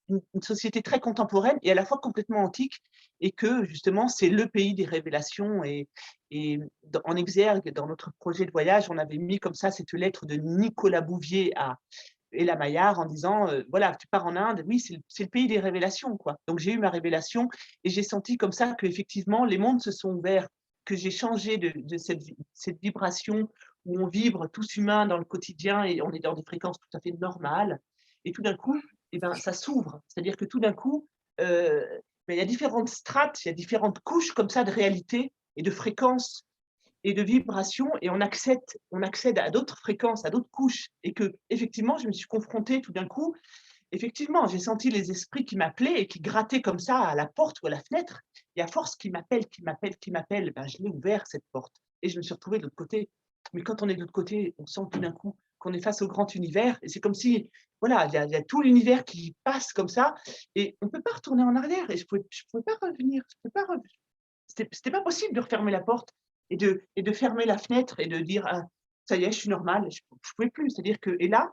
une société très contemporaine et à la fois complètement antique, et que justement c'est le pays des révélations, et en exergue dans notre projet de voyage, on avait mis comme ça cette lettre de Nicolas Bouvier à Ella Maillard en disant, voilà, tu pars en Inde, oui, c'est le pays des révélations, quoi. Donc j'ai eu ma révélation et j'ai senti comme ça qu'effectivement les mondes se sont ouverts, que j'ai changé de cette vibration où on vibre tous humains dans le quotidien et on est dans des fréquences tout à fait normales, et tout d'un coup, et ben, ça s'ouvre. C'est-à-dire que tout d'un coup, heu, il y a différentes strates, il y a différentes couches comme ça de réalité et de fréquences et de vibrations, et on accède à d'autres fréquences, à d'autres couches, et qu'effectivement, je me suis confrontée tout d'un coup, effectivement, j'ai senti les esprits qui m'appelaient et qui grattaient comme ça à la porte ou à la fenêtre, et à force qu'ils m'appellent, qu'ils m'appellent, qu'ils m'appellent, ben, je l'ai ouvert cette porte et je me suis retrouvée de l'autre côté. Mais quand on est de l'autre côté, on sent tout d'un coup qu'on est face au grand univers, et c'est comme si, voilà, il y a tout l'univers qui passe comme ça, et on ne peut pas retourner en arrière, et je pouvais pas revenir, je pouvais pas rev c'était pas possible de refermer la porte et de fermer la fenêtre et de dire: «Ah, ça y est, je suis normale». Je pouvais plus. C'est-à-dire que, et là,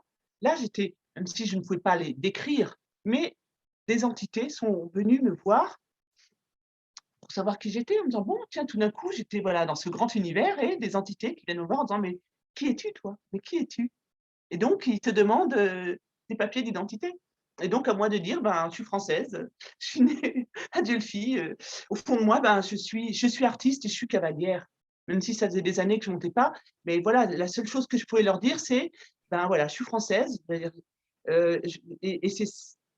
j'étais, même si je ne pouvais pas les décrire, mais des entités sont venues me voir pour savoir qui j'étais, en me disant: «Bon, tiens», tout d'un coup, j'étais, voilà, dans ce grand univers, et des entités qui viennent me voir en disant: «Mais qui es-tu toi? Mais qui es-tu?» Et donc ils te demandent, tes papiers d'identité, et donc à moi de dire: «Ben, je suis française, je suis née à Dieulefit, au fond de moi, ben, je suis artiste et je suis cavalière». Même si ça faisait des années que je montais pas, mais voilà, la seule chose que je pouvais leur dire, c'est: «Ben, voilà, je suis française», je et c'est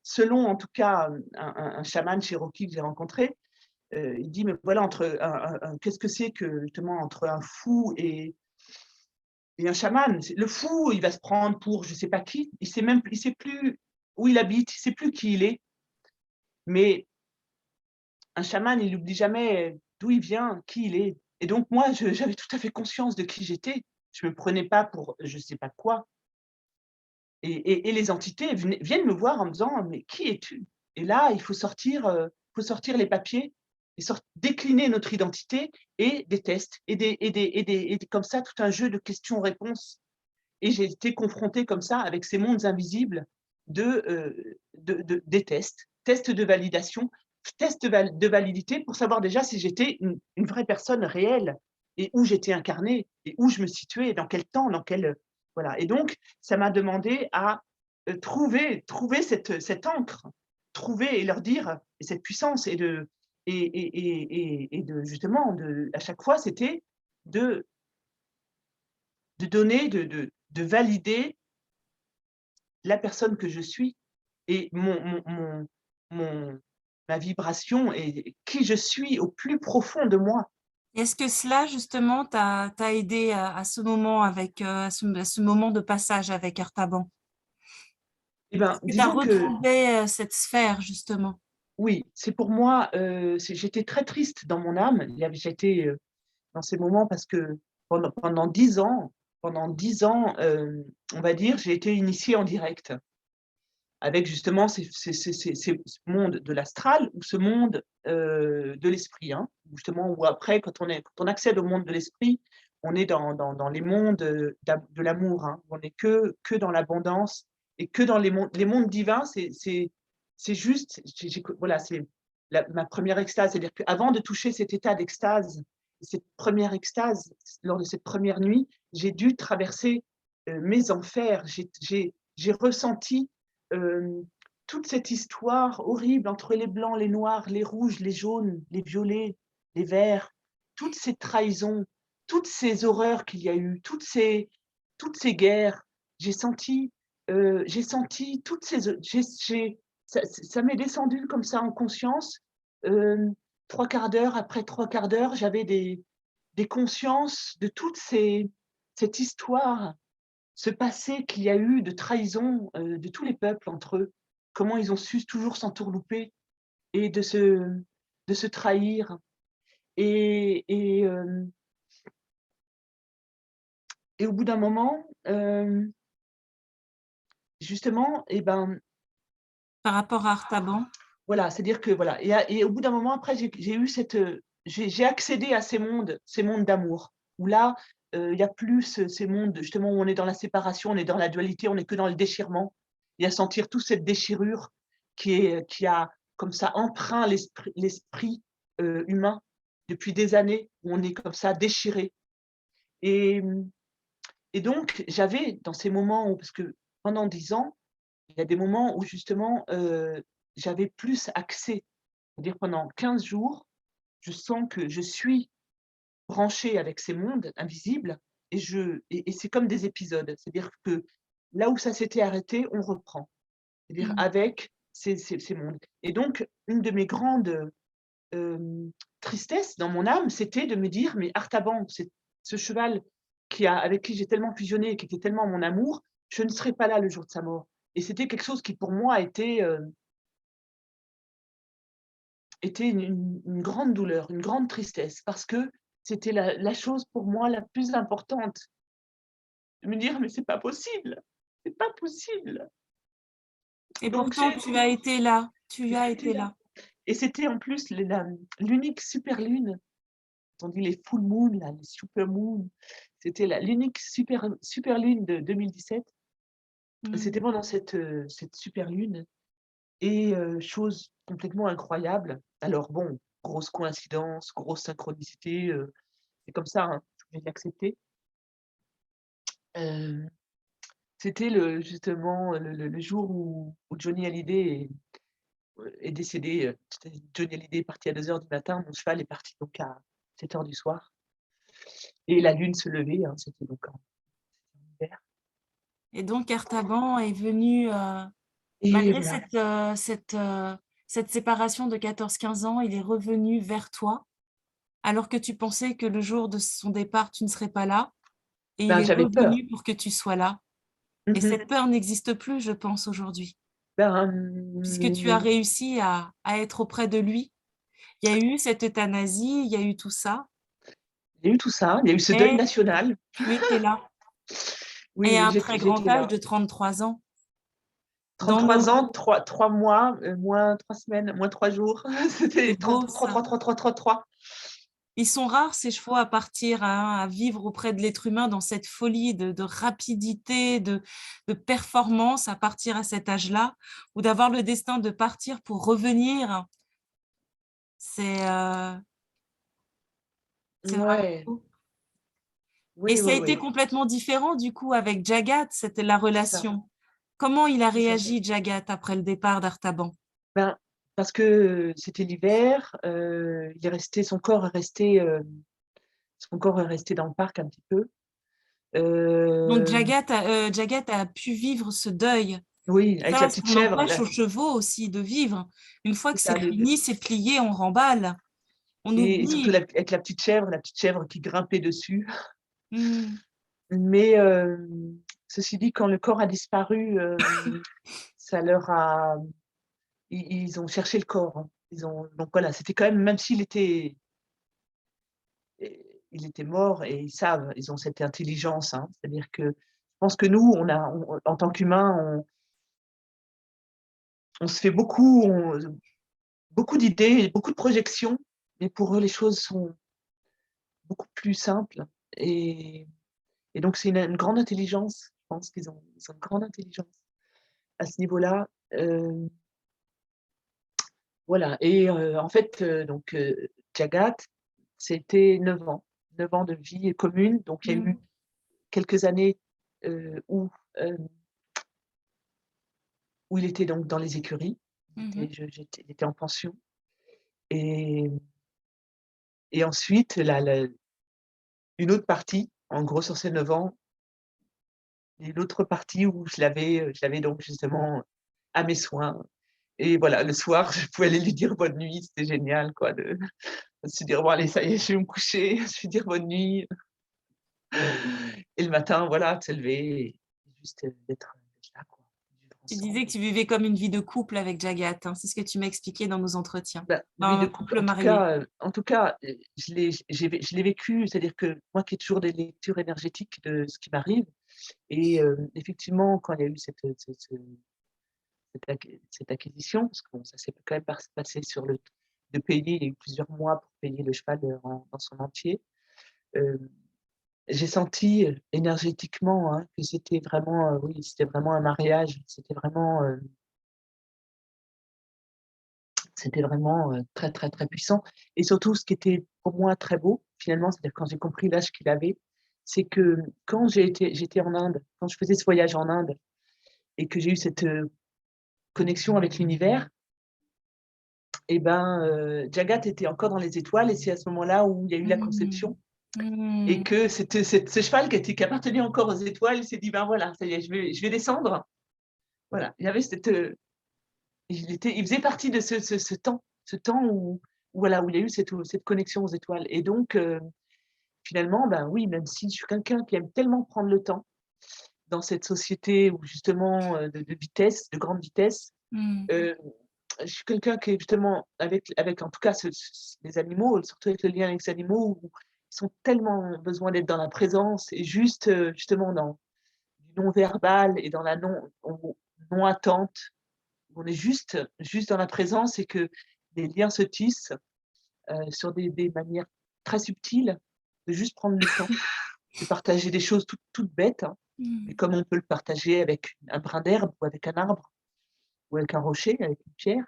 selon, en tout cas, un chaman cherokee que j'ai rencontré, il dit: «Mais voilà, entre qu'est-ce que c'est que justement entre un fou et un chaman? C'est le fou, il va se prendre pour je sais pas qui, il sait plus où il habite, il sait plus qui il est, mais un chaman, il n'oublie jamais d'où il vient, qui il est, et donc moi, j'avais tout à fait conscience de qui j'étais. Je me prenais pas pour je sais pas quoi, et les entités viennent me voir en me disant: «Mais qui es-tu?» Et là, il faut sortir les papiers et décliner notre identité, et des tests et comme ça, tout un jeu de questions-réponses. Et j'ai été confrontée comme ça avec ces mondes invisibles des tests de validation, tests de validité pour savoir déjà si j'étais une vraie personne réelle, et où j'étais incarnée et où je me situais, dans quel temps, dans quel, voilà, et donc ça m'a demandé à, trouver cette encre, trouver et leur dire, et cette puissance, et de justement à chaque fois, c'était de donner, de valider la personne que je suis, et mon ma vibration et qui je suis au plus profond de moi. Est-ce que cela justement t'a aidé à ce moment avec, à ce moment de passage avec Artaban? Et ben, Est-ce que tu as disons que retrouvé, cette sphère justement? oui, c'est pour moi, j'étais très triste dans mon âme. J'étais, dans ces moments parce que pendant 10 ans on va dire, j'ai été initiée en direct. Avec justement ce monde de l'astral ou ce monde, de l'esprit, hein. Justement, où après quand on accède au monde de l'esprit, on est dans les mondes, de l'amour, hein. On est que dans l'abondance et que dans les mondes divins, c'est juste, voilà, ma première extase. C'est-à-dire qu'avant de toucher cet état d'extase, cette première extase, lors de cette première nuit, j'ai dû traverser mes enfers. J'ai ressenti toute cette histoire horrible entre les blancs, les noirs, les rouges, les jaunes, les violets, les verts, toutes ces trahisons, toutes ces horreurs qu'il y a eu, toutes ces guerres. J'ai senti toutes ces ça m'est descendu comme ça en conscience. Hem, 3/4 d'heure après 3/4 d'heure, j'avais des consciences de cette histoire, ce passé qu'il y a eu de trahison, de tous les peuples entre eux. Comment ils ont su toujours s'entourlouper et de se trahir et et hem et au bout d'un moment, justement et ben, Par rapport à Artaban? voilà, c'est-à-dire que voilà et au bout d'un moment après j'ai eu j'ai accédé à ces mondes d'amour où là, il y a plus ces mondes justement où on est dans la séparation, on est dans la dualité, on est que dans le déchirement et à sentir toute cette déchirure qui a comme ça empreint l'esprit, humain depuis des années où on est comme ça déchiré et et donc j'avais dans ces moments où parce que pendant 10 ans, il y a des moments où justement, j'avais plus accès. C'est-à-dire pendant 15 jours, je sens que je suis branchée avec ces mondes invisibles et c'est comme des épisodes. C'est-à-dire que là où ça s'était arrêté, on reprend. C'est-à-dire Mmh. avec ces mondes et donc une de mes grandes, tristesses dans mon âme, c'était de me dire: «Mais Artaban, c'est ce cheval avec qui j'ai tellement fusionné et qui était tellement mon amour, je ne serai pas là le jour de sa mort» et c'était quelque chose qui pour moi était une grande douleur, une grande tristesse parce que c'était la chose pour moi la plus importante. De me dire: «Mais c'est pas possible». Et Donc pourtant tu as été là, tu as j'étais été là là. et c'était en plus l'unique super lune, quand on dit les full moon là, les super moon, c'était l'unique super lune de 2017. Mmh. C'était pendant cette super lune et chose complètement incroyable. Alors bon, grosse coïncidence, grosse synchronicité, c'est comme ça, hein, je suis obligée de l'accepter. Heu, C'était justement le jour où Johnny Hallyday est décédé, Johnny Hallyday est parti à 2 heures du matin, mon cheval est parti donc à 7 heures du soir et la lune se levait, hein, c'était donc en hiver Et donc Artaban est venu, et malgré voilà. cette séparation de 14-15 ans, il est revenu vers toi, alors que tu pensais que le jour de son départ, tu ne serais pas là et il Ben, est j'avais peur. revenu pour que tu sois là et Mmh mh. cette peur n'existe plus, je pense, aujourd'hui, Ben, puisque tu as réussi à être auprès de lui. Il y a eu cette euthanasie, il y a eu tout ça, il y a eu tout ça, il y a eu ce deuil mais national. tu étais là Oui, et à oui, un très grand j'étais âge là. de 33 ans. Dans 33 nos ans, 3 mois, moins 3 semaines, moins 3 jours. C'est C'était beau 3, ça. 3, 3, 3, 3, 3. Ils sont rares ces chevaux à partir, hein, à vivre auprès de l'être humain dans cette folie de rapidité, de performance à partir à cet âge-là, ou d'avoir le destin de partir pour revenir. C'est, c'est vraiment Ouais, beau et oui, ça oui, a été oui, complètement différent du coup avec Jagat, c'était la c'est ça, relation. Comment il a c'est ça. réagi Jagat après le départ d'Artaban? Ben, parce que c'était l'hiver, il est resté son corps est resté dans le parc un petit peu. Donc Heu, Jagat a pu vivre ce deuil. oui, avec la Ça, ce petite qu'on chèvre, empêche là, aux chevaux aussi de vivre. Une fois c'est que ça, c'est fini, c'est plié, on remballe, on et surtout oublie. avec la petite chèvre qui grimpait dessus. Mmh. Mais ceci dit, quand le corps a disparu, ça leur a ils ont cherché le corps, hein. Ils ont donc voilà, c'était quand même s'il était il était mort et ils savent, ils ont cette intelligence, hein. C'est-à-dire que je pense que nous, en tant qu'humains, on se fait beaucoup d'idées, beaucoup de projections, mais pour eux, les choses sont beaucoup plus simples et et donc c'est une grande intelligence. Je pense qu'ils ont une grande intelligence à ce niveau-là. Voilà et en fait, Jagat, c'était 9 ans de vie commune. Donc il y a eu Mmh. quelques années, où, où il était donc dans les écuries. Mmh. Il était en pension et ensuite la une autre partie, en gros sur ces 9 ans, et l'autre partie où je l'avais donc justement à mes soins et voilà, le soir, je pouvais aller lui dire bonne nuit, c'était génial quoi de se dire: «Bon allez, ça y est, je vais me coucher, je vais dire bonne nuit» et le matin, voilà, de se lever et juste, d'être là quoi, vivre Tu disais ensemble. que tu vivais comme une vie de couple avec Jagat, hein, c'est ce que tu m'as expliqué dans nos entretiens. Bah, vie de Un couple, couple marié. en tout cas, je l'ai vécu, c'est-à-dire que moi qui ai toujours des lectures énergétiques de ce qui m'arrive et effectivement, quand il y a eu cette acquisition, parce que bon, ça s'est quand même passé sur le de payer, il y a eu plusieurs mois pour payer le cheval, dans son entier. Hem, j'ai senti, énergétiquement, hein, que c'était vraiment, oui, c'était vraiment un mariage. C'était vraiment, très, très, très puissant et surtout ce qui était pour moi très beau, finalement, c'est-à-dire quand j'ai compris l'âge qu'il avait, c'est que quand j'étais en Inde, quand je faisais ce voyage en Inde et que j'ai eu cette, connexion avec l'univers et ben, Jagat était encore dans les étoiles et c'est à ce moment-là où il y a eu la Mmh. conception et Mmh. que c'était ce cheval qui appartenait encore aux étoiles, il s'est dit: «Ben voilà, ça y est, je vais descendre». Voilà, il y avait cette, il faisait partie de ce temps où voilà, où il y a eu cette connexion aux étoiles et donc finalement, ben, oui, même si je suis quelqu'un qui aime tellement prendre le temps dans cette société où justement, de vitesse, de grande vitesse, Mmh. heu, je suis quelqu'un qui est justement avec en tout cas les animaux, surtout avec le lien avec les animaux où ils ont tellement besoin d'être dans la présence et juste, justement dans du non verbal et dans la non attente. On est juste dans la présence et que les liens se tissent, sur des manières très subtiles, de juste prendre le temps, de partager des choses toutes bêtes, hein, mais Mmh. comme on peut le partager avec un brin d'herbe ou avec un arbre ou avec un rocher, avec une pierre.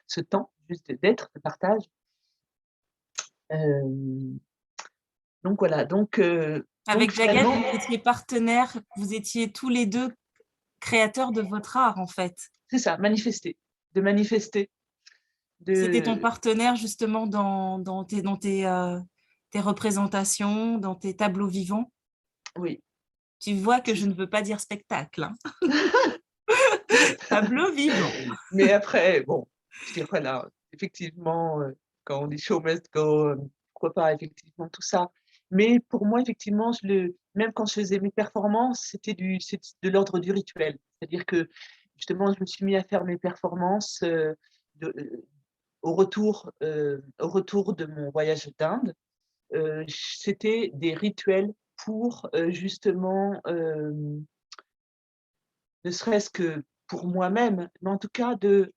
Ce temps juste d'être, de partage. Hem, donc voilà, donc Avec Jagat, finalement vous étiez partenaires, vous étiez tous les 2 créateurs de votre art, en fait. c'est ça, manifester, C'était ton de partenaire justement tes représentations, dans tes tableaux vivants? oui, Tu vois que c'est je ça. ne veux pas dire spectacle, hein. Tableau vivant. Mais après, bon, je veux dire, voilà, effectivement, quand on dit show must go, pourquoi pas effectivement tout ça. Mais pour moi, effectivement, même quand je faisais mes performances, c'est de l'ordre du rituel. C'est-à-dire que, justement, je me suis mis à faire mes performances, de au retour de mon voyage d'Inde. C'était des rituels pour, justement, ne serait-ce que pour moi-même, mais en tout cas de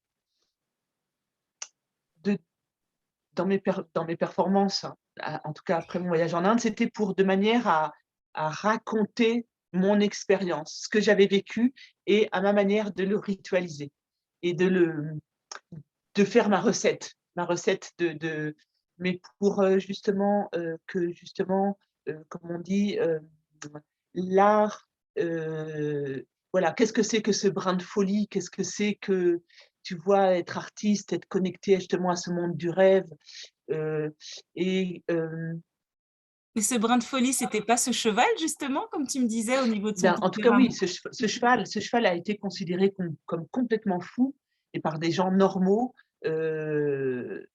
dans mes performances, en tout cas après mon voyage en Inde, c'était pour de manière à raconter mon expérience, ce que j'avais vécu et à ma manière de le ritualiser et de faire ma recette mais pour, justement, que justement, comme on dit, l'art, voilà, qu'est-ce que c'est que ce brin de folie? Qu'est-ce que c'est que, tu vois, être artiste, être connecté justement à ce monde du rêve, heu et Mais ce brin de folie, c'était pas ce cheval justement, comme tu me disais, au niveau de son ben, en tout cas, oui, tempérament? ce cheval a été considéré comme complètement fou et par des gens normaux, heu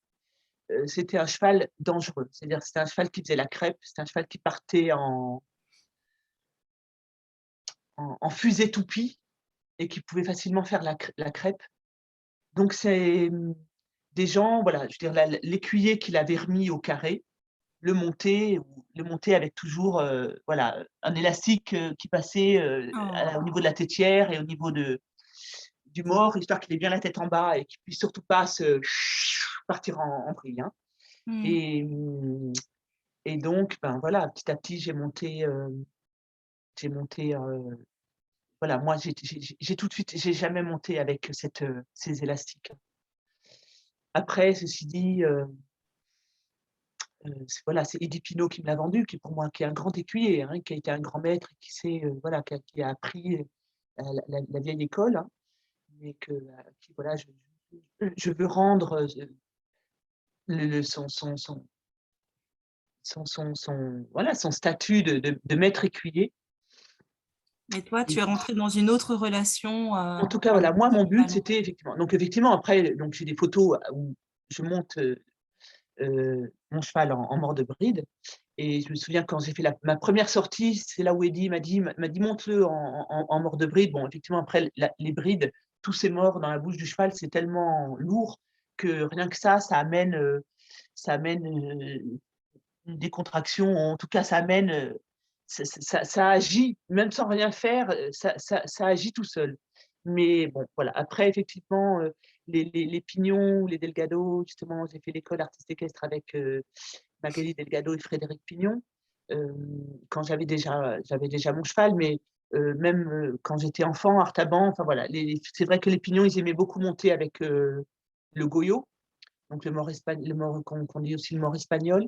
c'était un cheval dangereux. C'est-à-dire c'était un cheval qui faisait la crêpe, c'était un cheval qui partait en fusée toupie et qui pouvait facilement faire la crêpe. Donc c'est, des gens, voilà, je veux dire l'écuyer qu'il avait remis au carré, le montait avec toujours, voilà, un élastique, qui passait, au niveau de Oh. la tétière et au niveau du mort, histoire qu'il ait bien la tête en bas et qu'il puisse surtout pas se partir en vrille, hein. Mmh. Et et donc, ben, voilà, petit à petit, j'ai monté, voilà, moi, j'ai tout de suite j'ai jamais monté avec ces élastiques. Après, ceci dit, voilà, c'est Eddie Pino qui me l'a vendu, qui pour moi qui est un grand écuyer, hein, qui a été un grand maître, qui sait, voilà, qui a appris la vieille école, hein, mais qui voilà, je veux rendre voilà, son statut de maître écuyer. Mais toi, tu Et es rentrée dans une autre relation en tout cas, voilà, avec moi, ce mon but, cheval. c'était effectivement donc effectivement, après, donc j'ai des photos où je monte, mon cheval en mort de bride. Et je me souviens quand j'ai fait ma première sortie, c'est là où Eddie m'a dit: «Monte-le en mort de bride». Bon, effectivement, après les brides, tous ces morts dans la bouche du cheval, c'est tellement lourd que rien que ça amène, une décontraction, en tout cas, ça amène, ça agit, même sans rien faire, ça agit tout seul. Mais bon, voilà, après effectivement, les pignons ou les Delgado, justement, j'ai fait l'école artiste équestre avec, Magali Delgado et Frédéric Pignon, quand j'avais déjà mon cheval, mais même, quand j'étais enfant, Artaban, enfin voilà, c'est vrai que les Pignons, ils aimaient beaucoup monter avec, le goyo, donc le mors qu'on dit aussi le mors espagnol.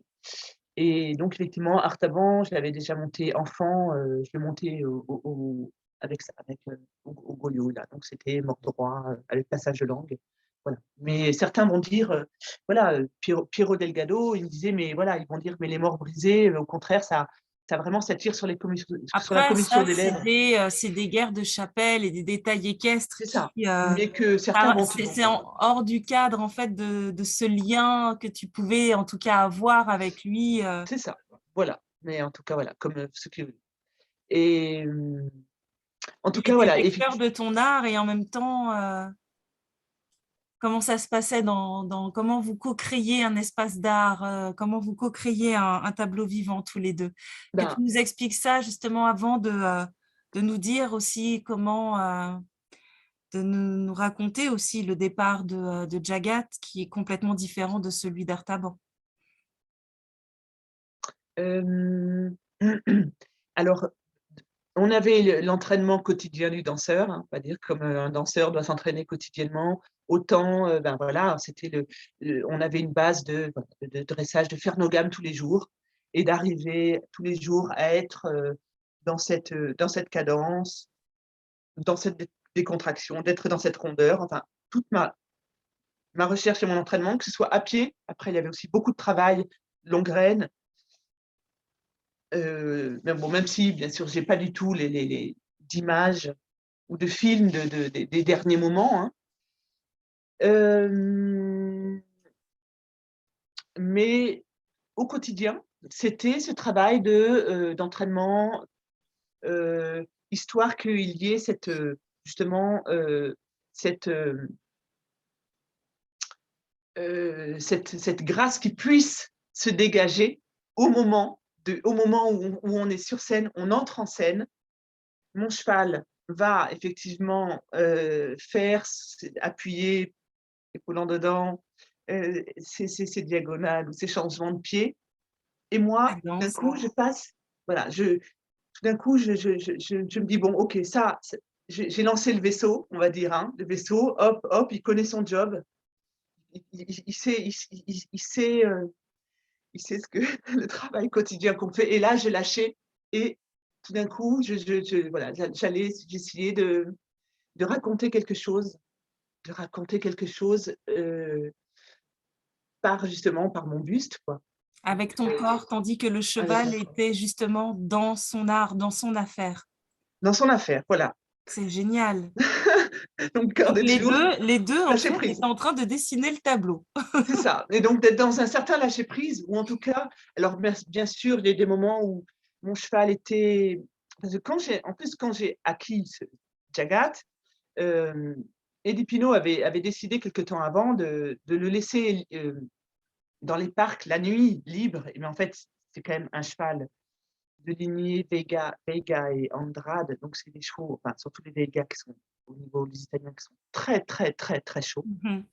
Et donc effectivement, Artaban, je l'avais déjà monté enfant, je le montais avec ça, au goyo là, donc c'était mort droit, avec passage de langue, voilà. Mais certains vont dire, voilà, Piero Delgado, il me disait: «Mais voilà», ils vont dire: «Mais les morts brisés, au contraire, ça tire sur la Après, commissure ça, des lèvres». c'est des guerres de chapelle et des détails équestres C'est ça, qui, mais que certains vont c'est hors du cadre en fait de ce lien que tu pouvais en tout cas avoir avec lui. c'est ça, voilà. Mais en tout cas, voilà, comme, ce que et en tout Il cas, était voilà, vecteur de ton art et en même temps, comment ça se passait comment vous co-créiez un espace d'art, comment vous co-créiez un tableau vivant tous les deux. Que ben tu nous expliques ça justement avant de nous dire aussi comment, de nous raconter aussi le départ de Jagat qui est complètement différent de celui d'Artaban. Hem, alors, on avait l'entraînement quotidien du danseur, hein, on va dire comme, un danseur doit s'entraîner quotidiennement. Autant, ben, voilà, c'était on avait une base voilà, de dressage, de faire nos gammes tous les jours et d'arriver tous les jours à être, dans cette cadence, dans cette décontraction, d'être dans cette rondeur. Enfin, toute ma recherche et mon entraînement, que ce soit à pied, après il y avait aussi beaucoup de travail, longue graine. Mais bon, même si bien sûr j'ai pas du tout les d'images ou de films des derniers moments, hein. Hem, mais au quotidien, c'était ce travail d'entraînement, histoire qu'il y ait justement, cette, cette grâce qui puisse se dégager au moment où on est sur scène, on entre en scène. Mon cheval va effectivement, appuyer, épaulant dedans, ses diagonales ou ses changements de pied et La moi, d'un danse. coup, je passe voilà, tout d'un coup, je me dis: «Bon, OK, ça, j'ai lancé le vaisseau», on va dire, hein, le vaisseau, hop, hop, il connaît son job. Il sait il sait ce que le travail quotidien qu'on fait et là, je lâchais et tout d'un coup, voilà, j'essayais de raconter quelque chose, par mon buste, quoi. Donc Avec ton corps, tandis que le avec cheval mon corps. était justement dans son art, dans son affaire. Dans son affaire, voilà. C'est génial. Donc Donc garder toujours les 2 en lâcher fait prise. étaient en train de dessiner le tableau. C'est ça et donc d'être dans un certain lâcher prise ou en tout cas alors bien sûr, il y a eu des moments où mon cheval était parce que quand j'ai acquis ce Jagat, hem, Eddie Pino avait décidé quelque temps avant de le laisser, dans les parcs la nuit libre mais en fait, c'est quand même un cheval de lignée Veiga et Andrade, donc c'est des chevaux, enfin surtout les Veiga qui sont au niveau des Italiens qui sont très, très, très, très chauds. Mmh mh.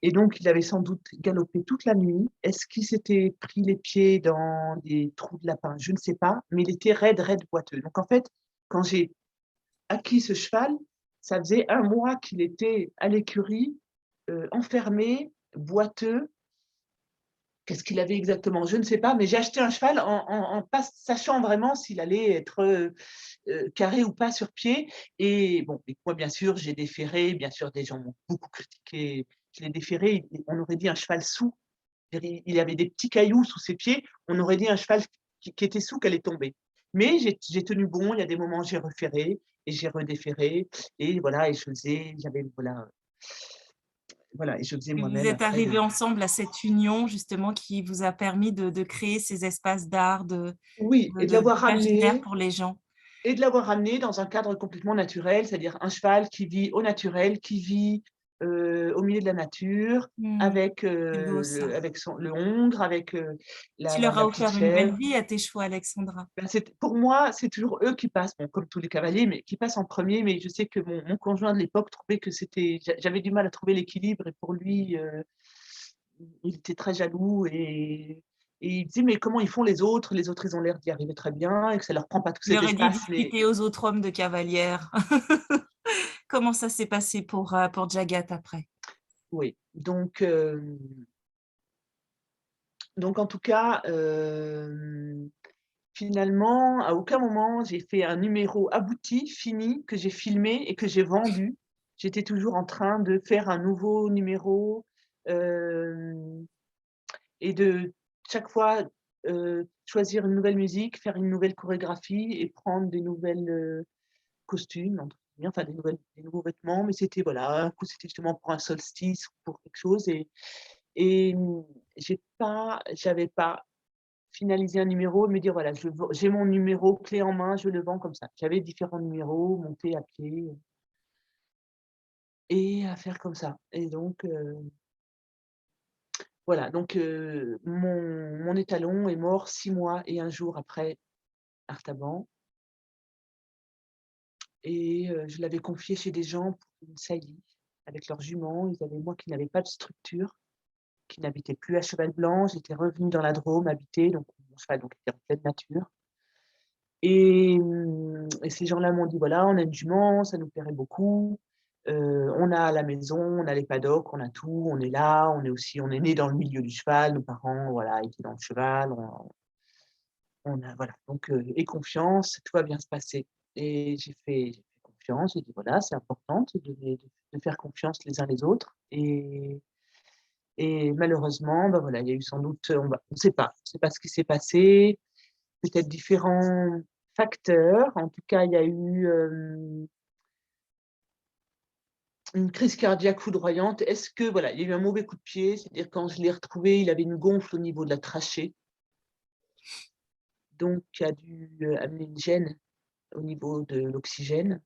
Et donc il avait sans doute galopé toute la nuit. Est-ce qu'il s'était pris les pieds dans des trous de lapin? Je ne sais pas, mais il était raide, raide, boiteux. Donc en fait, quand j'ai acquis ce cheval, ça faisait un mois qu'il était à l'écurie, enfermé. boiteux. Qu'est-ce qu'il avait exactement? Je ne sais pas, mais j'ai acheté un cheval en pas sachant vraiment s'il allait être, carré ou pas sur pied et bon et moi bien sûr j'ai déféré, bien sûr des gens m'ont beaucoup critiqué. Je l'ai déféré, on aurait dit un cheval saoul. Il avait des petits cailloux sous ses pieds, on aurait dit un cheval qui était saoul, qu'elle est tombée. Mais j'ai tenu bon, il y a des moments j'ai referré et j'ai redéféré et voilà et je faisais j'avais voilà et je faisais Et vous moi-même êtes après arrivés des ensemble à cette union justement qui vous a permis de créer ces espaces d'art, oui et de l'avoir d'imaginaire ramené pour les gens. et de l'avoir ramené dans un cadre complètement naturel, c'est-à-dire un cheval qui vit au naturel, qui vit, au milieu de la nature Mmh. avec, C'est beau ça. avec le hongre, avec, Tu leur as la petite offert une belle chèvre. vie à tes chevaux, Alexandra. Ben, c'est pour moi, c'est toujours eux qui passent, bon, comme tous les cavaliers, mais qui passent en premier. Mais je sais que mon conjoint de l'époque trouvait que c'était j'avais du mal à trouver l'équilibre et pour lui, il était très jaloux et il disait: «Mais comment ils font les autres? Les autres, ils ont l'air d'y arriver très bien et que ça leur prend pas tout Il cet aurait dû espace, mais» discuter aux autres hommes de cavalière. Comment ça s'est passé pour Jagat après? oui, donc en tout cas, finalement, à aucun moment j'ai fait un numéro abouti, fini, que j'ai filmé et que j'ai vendu. J'étais toujours en train de faire un nouveau numéro, hem et de chaque fois, choisir une nouvelle musique, faire une nouvelle chorégraphie et prendre des nouvelles, costumes entre guillemets, enfin des nouveaux vêtements. Mais c'était voilà, un coup c'était justement pour un solstice ou pour quelque chose et j'avais pas finaliser un numéro, me dire: «Voilà, j'ai mon numéro clé en main, je le vends comme ça». J'avais différents numéros montés à pied et à faire comme ça et donc voilà, donc mon étalon est mort 6 mois et 1 jour après Artaban et je l'avais confié chez des gens pour une saillie avec leurs juments. Ils avaient moi qui n'avais pas de structure, qui n'habitais plus à Cheval Blanc. J'étais revenue dans la Drôme habiter, donc mon cheval donc était en pleine nature. Et ces gens-là m'ont dit: «Voilà, on a une jument, ça nous plairait beaucoup, on a la maison, on a les paddocks, on a tout, on est là, on est nés dans le milieu du cheval, nos parents, voilà, étaient dans le cheval, on a voilà, donc aie confiance, tout va bien se passer». Et j'ai fait confiance, j'ai dit: «Voilà, c'est important de faire confiance les uns les autres». Et malheureusement, bah, voilà, il y a eu sans doute, on sait pas ce qui s'est passé. Peut-être différents facteurs. En tout cas, il y a eu, une crise cardiaque foudroyante. Est-ce que voilà, il y a eu un mauvais coup de pied, c'est-à-dire quand je l'ai retrouvé, il avait une gonfle au niveau de la trachée, donc qui a dû, amener une gêne au niveau de l'oxygène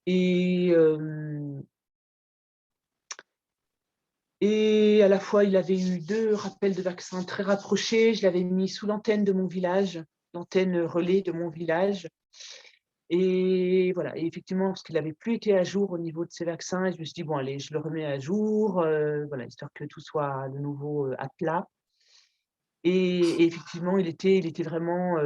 et et à la fois, il avait eu 2 rappels de vaccins très rapprochés. Je l'avais mis sous l'antenne de mon village, l'antenne relais de mon village. Et voilà et effectivement, parce qu'il avait plus été à jour au niveau de ses vaccins et je me suis dit: «Bon allez, je le remets à jour, voilà, histoire que tout soit de nouveau, à plat». Et effectivement, il était vraiment,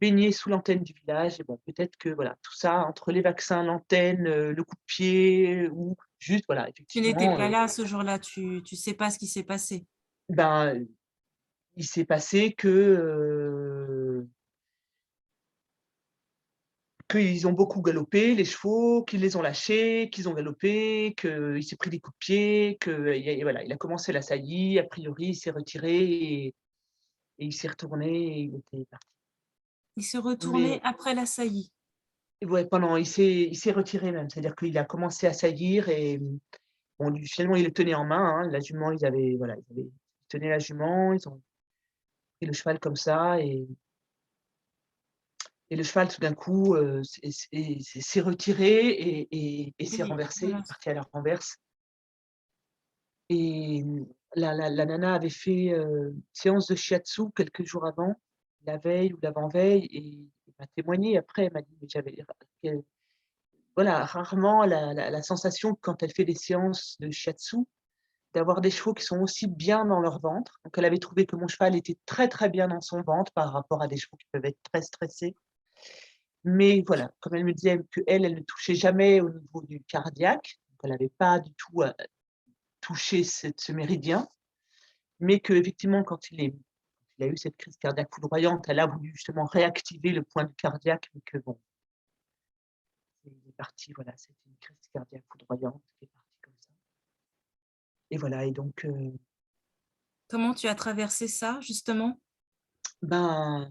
baigné sous l'antenne du village et bon, peut-être que voilà, tout ça entre les vaccins, l'antenne, le coup de pied ou juste voilà, Tu n'étais effectivement, pas là ce jour-là, tu sais pas ce qui s'est passé. ben, il s'est passé qu'ils ont beaucoup galopé, les chevaux, qu'ils les ont lâchés, qu'ils ont galopé, qu'il s'est pris des coups de pied, que il y a voilà, il a commencé la saillie, a priori, il s'est retiré et il s'est retourné et il était parti. Il se retournait Mais après la saillie. ouais, il s'est retiré même, c'est-à-dire qu'il a commencé à saillir et bon, lui, finalement, il le tenait en main, hein, la jument, ils tenaient la jument, ils ont pris le cheval comme ça et le cheval tout d'un coup, s'est retiré et s'est Oui, renversé, il voilà. est parti à la renverse. Et la nana avait fait, séance de shiatsu quelques jours avant, la veille ou l'avant-veille et elle m'a témoigné après, elle m'a dit: «Mais j'avais qu'elle» voilà, rarement la sensation quand elle fait des séances de shiatsu, d'avoir des chevaux qui sont aussi bien dans leur ventre. Donc elle avait trouvé que mon cheval était très, très bien dans son ventre par rapport à des chevaux qui peuvent être très stressés. Mais voilà, comme elle me disait qu'elle, elle ne touchait jamais au niveau du cardiaque, donc elle avait pas du tout, touché ce méridien, mais qu'effectivement, quand il a eu cette crise cardiaque foudroyante, elle a voulu justement réactiver le point cardiaque, mais que bon, il est parti, voilà, c'était une crise cardiaque foudroyante qui est partie comme ça. Et voilà, et donc, Comment tu as traversé ça, justement? ben,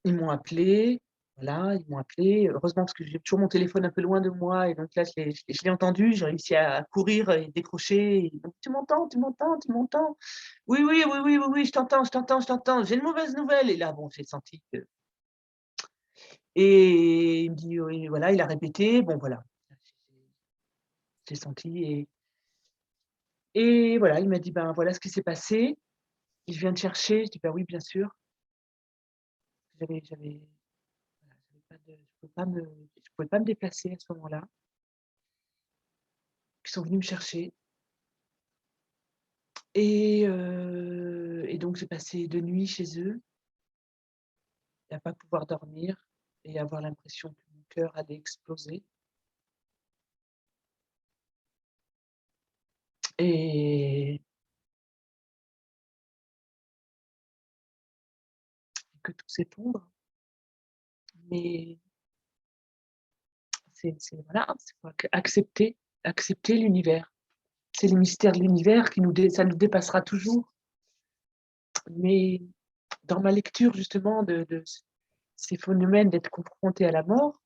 ils m'ont appelé, voilà, ils m'ont appelé. Heureusement, parce que j'ai toujours mon téléphone un peu loin de moi, et donc là, je l'ai entendu, j'ai réussi à courir et décrocher. Et donc: «Tu m'entends? Tu m'entends? Tu m'entends? Oui, oui, oui, oui, oui, oui, je t'entends, je t'entends, je t'entends. J'ai une mauvaise nouvelle». Et là, bon, j'ai senti que, et il me dit: «Oui», voilà, il a répété, bon voilà. J'ai senti, et voilà, il m'a dit: «Ben, voilà ce qui s'est passé. Je viens te chercher». Je dis: «Bah oui, bien sûr». J'avais voilà, j'avais pas de je pouvais pas me déplacer à ce moment-là. Ils sont venus me chercher, et donc j'ai passé 2 nuits chez eux, à pas pouvoir dormir et avoir l'impression que mon cœur allait exploser, et que tout s'effondre. Mais c'est voilà, c'est faut accepter l'univers. C'est les mystères de l'univers qui ça nous dépassera toujours. Mais dans ma lecture justement de ces phénomènes d'être confronté à la mort,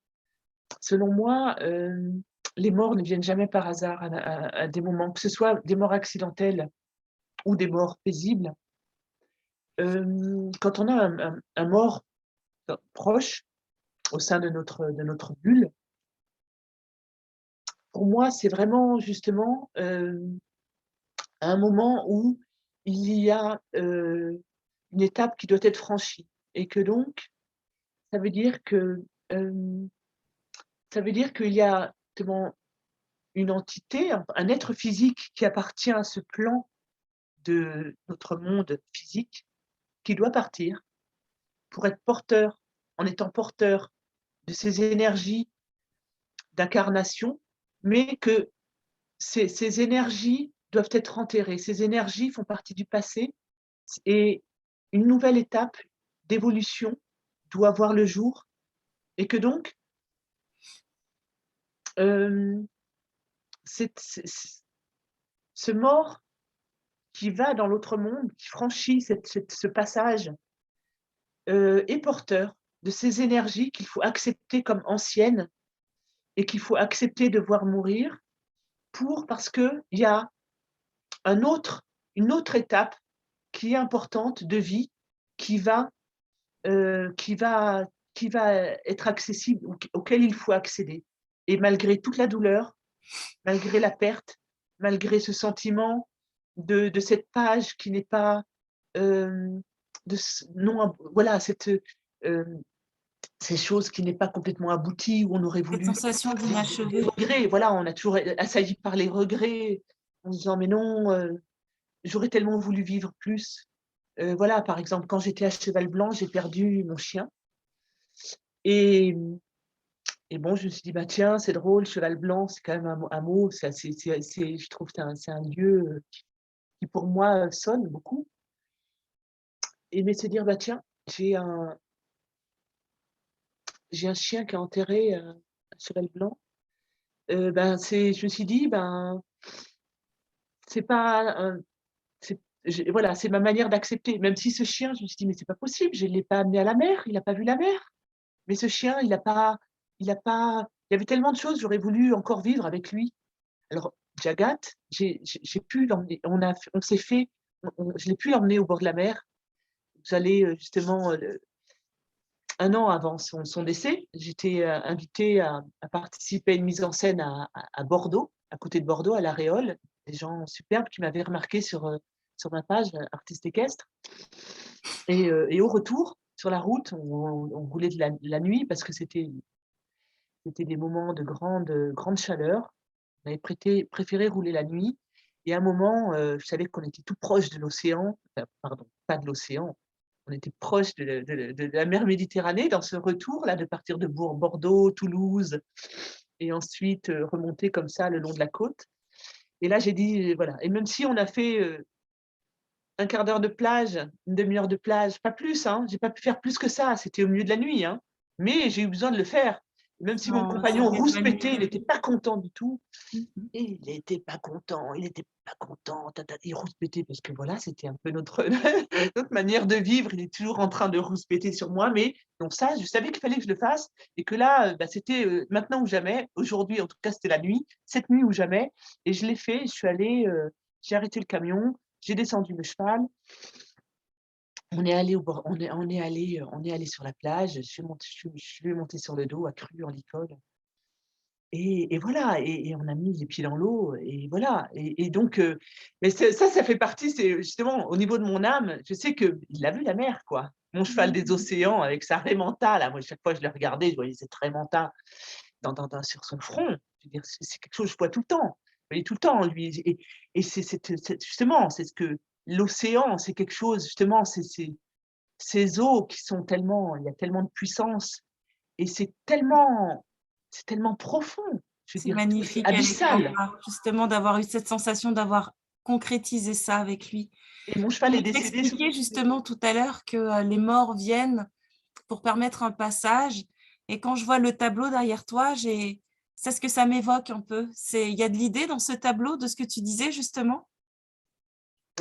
selon moi, les morts ne viennent jamais par hasard à des moments, que ce soit des morts accidentelles ou des morts paisibles. Quand on a un mort proche au sein de notre bulle, pour moi, c'est vraiment justement, un moment où il y a, une étape qui doit être franchie, et que donc ça veut dire que, hem, ça veut dire qu'il y a justement une entité, un être physique qui appartient à ce plan de notre monde physique, qui doit partir pour être porteur, en étant porteur de ces énergies d'incarnation, mais que ces énergies doivent être enterrées. Ces énergies font partie du passé, et une nouvelle étape d'évolution doit voir le jour, et que donc, hem, cette ce mort qui va dans l'autre monde, qui franchit ce passage, est porteur de ces énergies qu'il faut accepter comme anciennes, et qu'il faut accepter de voir mourir, parce qu'il y a une autre étape qui est importante de vie, qui va, heu, qui va qui va être accessible, auquel il faut accéder. Et malgré toute la douleur, malgré la perte, malgré ce sentiment de cette page qui n'est pas, hem, de ce non ab voilà, ces choses qui n'est pas complètement abouties, où on aurait Cette voulu sensation des d'inachevé. regrets, voilà, on a toujours assailli par les regrets, en se disant: «Mais non, j'aurais tellement voulu vivre plus». Voilà, par exemple, quand j'étais à Cheval Blanc, j'ai perdu mon chien, et bon, je me suis dit: «Bah, tiens, c'est drôle, Cheval Blanc, c'est quand même un mot, c'est je trouve que c'est un lieu, qui pour moi, sonne beaucoup». Et mais se dire: «Bah, tiens, j'ai un j'ai un chien qui est enterré, à Cheval Blanc». Ben, je me suis dit: «Ben, c'est pas un c'est voilà, c'est ma manière d'accepter». Même si ce chien, je me suis dit: «Mais c'est pas possible, je ne l'ai pas amené à la mer, il a pas vu la mer. Mais ce chien, il y avait tellement de choses, j'aurais voulu encore vivre avec lui». Alors Jagat, j'ai pu l'emmener, on s'est fait je l'ai pu l'emmener au bord de la mer. J'allais, justement, 1 an avant son décès, j'étais, invitée à participer à une mise en scène à Bordeaux, à côté de Bordeaux, à La Réole. Des gens superbes qui m'avaient remarquée sur ma page, artiste équestre, et au retour, sur la route, on roulait de la nuit parce que c'était des moments de grande chaleur. On avait préféré rouler la nuit, et à un moment, je savais qu'on était tout proche de l'océan, enfin pardon, pas de l'océan, on était proche de la mer Méditerranée dans ce retour-là, de partir de Bordeaux, Toulouse, et ensuite, remonter comme ça le long de la côte. Et là, j'ai dit: «Voilà». Et même si on a fait, un quart d'heure de plage, une demi-heure de plage, pas plus, hein, j'ai pas pu faire plus que ça, c'était au milieu de la nuit, hein, mais j'ai eu besoin de le faire. Même si mon Oh, ça compagnon fait rouspétait, il magnifique. était pas content du tout. Mmh mh. Il était pas content, il était pas content, il rouspétait parce que voilà, c'était un peu notre notre manière de vivre. Il est toujours en train de rouspéter sur moi, mais donc ça, je savais qu'il fallait que je le fasse et que là, bah, c'était, maintenant ou jamais. Aujourd'hui, en tout cas, c'était la nuit, cette nuit ou jamais, et je l'ai fait. Je suis allée, j'ai arrêté le camion, j'ai descendu le cheval, on est allé au bord, on est allé sur la plage, je lui ai monté sur le dos, accru en licol. Et voilà, et on a mis les pieds dans l'eau et voilà, et donc mais ça fait partie, c'est justement au niveau de mon âme, je sais qu'il l'a vu la mer, quoi. Mon cheval des Mmh. océans avec sa Raimanta là, moi chaque fois je le regardais, je voyais cette Raimanta sur son front. Je veux dire, c'est quelque chose que je vois tout le temps. Je voyais tout le temps lui, et c'est cette justement, c'est ce que l'océan, c'est quelque chose justement, c'est ces eaux qui sont tellement, il y a tellement de puissance et c'est tellement profond, je veux C'est dire, c'est magnifique, abyssal, Alexandra, justement d'avoir eu cette sensation d'avoir concrétisé ça avec lui. et mon Et cheval est il décédé sous t'expliquait justement tout à l'heure que, les morts viennent pour permettre un passage et quand je vois le tableau derrière toi, j'ai c'est ce que ça m'évoque un peu. C'est il y a de l'idée dans ce tableau de ce que tu disais justement?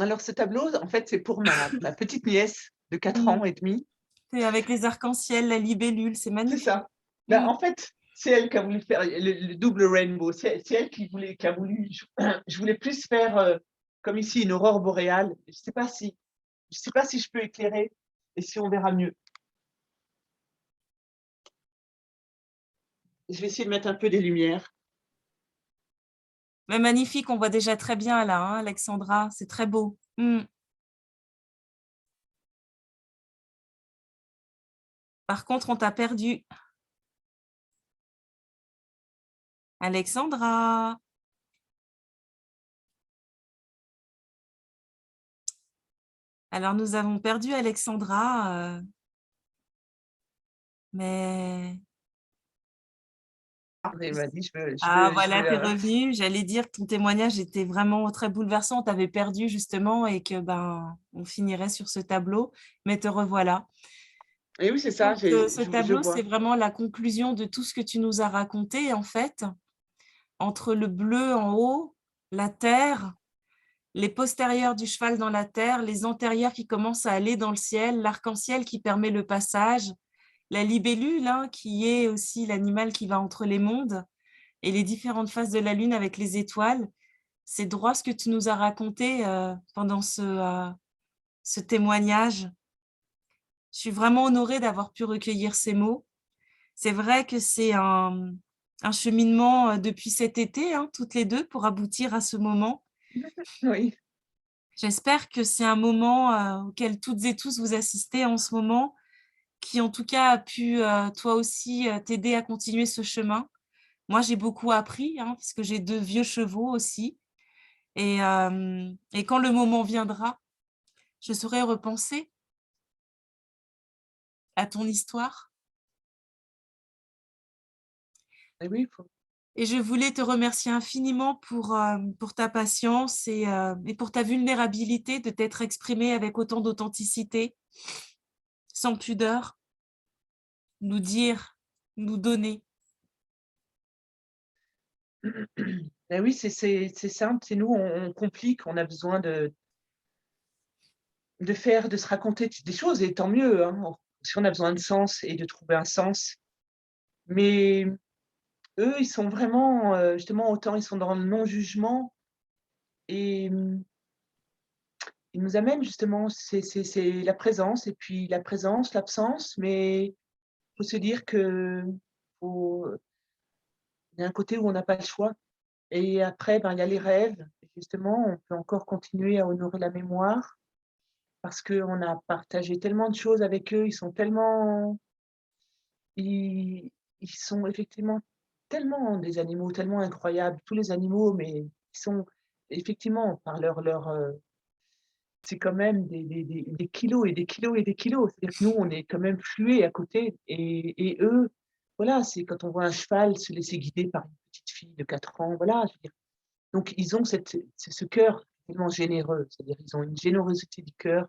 alors ce tableau, en fait, c'est pour ma petite nièce de 4 Mmh. ans et demi. C'est avec les arcs-en-ciel, la libellule, c'est C'est magnifique. ça. Bah, Mmh. en fait, c'est elle qui a voulu faire le double rainbow. C'est elle qui a voulu, je voulais plus faire, comme ici, une aurore boréale. Je sais pas si je peux éclairer et si on verra mieux. Je vais essayer de mettre un peu des lumières. Mais magnifique, on voit déjà très bien là, hein, Alexandra, c'est très beau. Mmh. Par contre, on t'a perdu. Alexandra? Alors nous avons perdu Alexandra, mais Elle m'a dit: ah je voilà, veux tu es la». revenue. J'allais dire que ton témoignage était vraiment très bouleversant. On t'avait perdu justement et que, ben, on finirait sur ce tableau, mais te revoilà. Et oui, c'est ça, Donc ce je tableau, c'est vois. vraiment la conclusion de tout ce que tu nous as raconté en fait, entre le bleu en haut, la terre, les postérieurs du cheval dans la terre, les antérieurs qui commencent à aller dans le ciel, l'arc-en-ciel qui permet le passage, la libellule, hein, qui est aussi l'animal qui va entre les mondes et les différentes phases de la lune avec les étoiles. C'est droit ce que tu nous as raconté, pendant ce témoignage. Je suis vraiment honorée d'avoir pu recueillir ces mots. C'est vrai que c'est un cheminement, depuis cet été, hein, toutes les 2 pour aboutir à ce moment. Oui. J'espère que c'est un moment, auquel toutes et tous vous assistez en ce moment, qui en tout cas a pu, toi aussi, t'aider à continuer ce chemin. Moi, j'ai beaucoup appris, hein, parce que j'ai 2 vieux chevaux aussi et quand le moment viendra, je saurai repenser à ton histoire Et oui, il faut. et je voulais te remercier infiniment pour ta patience et pour ta vulnérabilité de t'être exprimée avec autant d'authenticité, sans pudeur, nous dire, nous donner. Et oui, c'est simple, c'est nous, on complique, on a besoin de se raconter des choses, et tant mieux, hein, si on a besoin de sens et de trouver un sens. Mais eux, ils sont vraiment, justement, autant ils sont dans le non-jugement et ils nous amènent justement, c'est la présence, et puis la présence, l'absence, mais faut se dire que faut il y a un côté où on n'a pas le choix, et après, ben, il y a les rêves. Et justement, on peut encore continuer à honorer la mémoire parce qu'on a partagé tellement de choses avec eux. Ils sont tellement, ils ils sont effectivement tellement des animaux tellement incroyables, tous les animaux, mais ils sont effectivement par c'est quand même des kilos et des kilos et des kilos. C'est-à-dire que nous, on est quand même flués à côté, et eux, voilà, c'est quand on voit un cheval se laisser guider par une petite fille de 4 ans, voilà, je veux dire. Donc ils ont ce cœur tellement généreux, c'est-à-dire ils ont une générosité du cœur.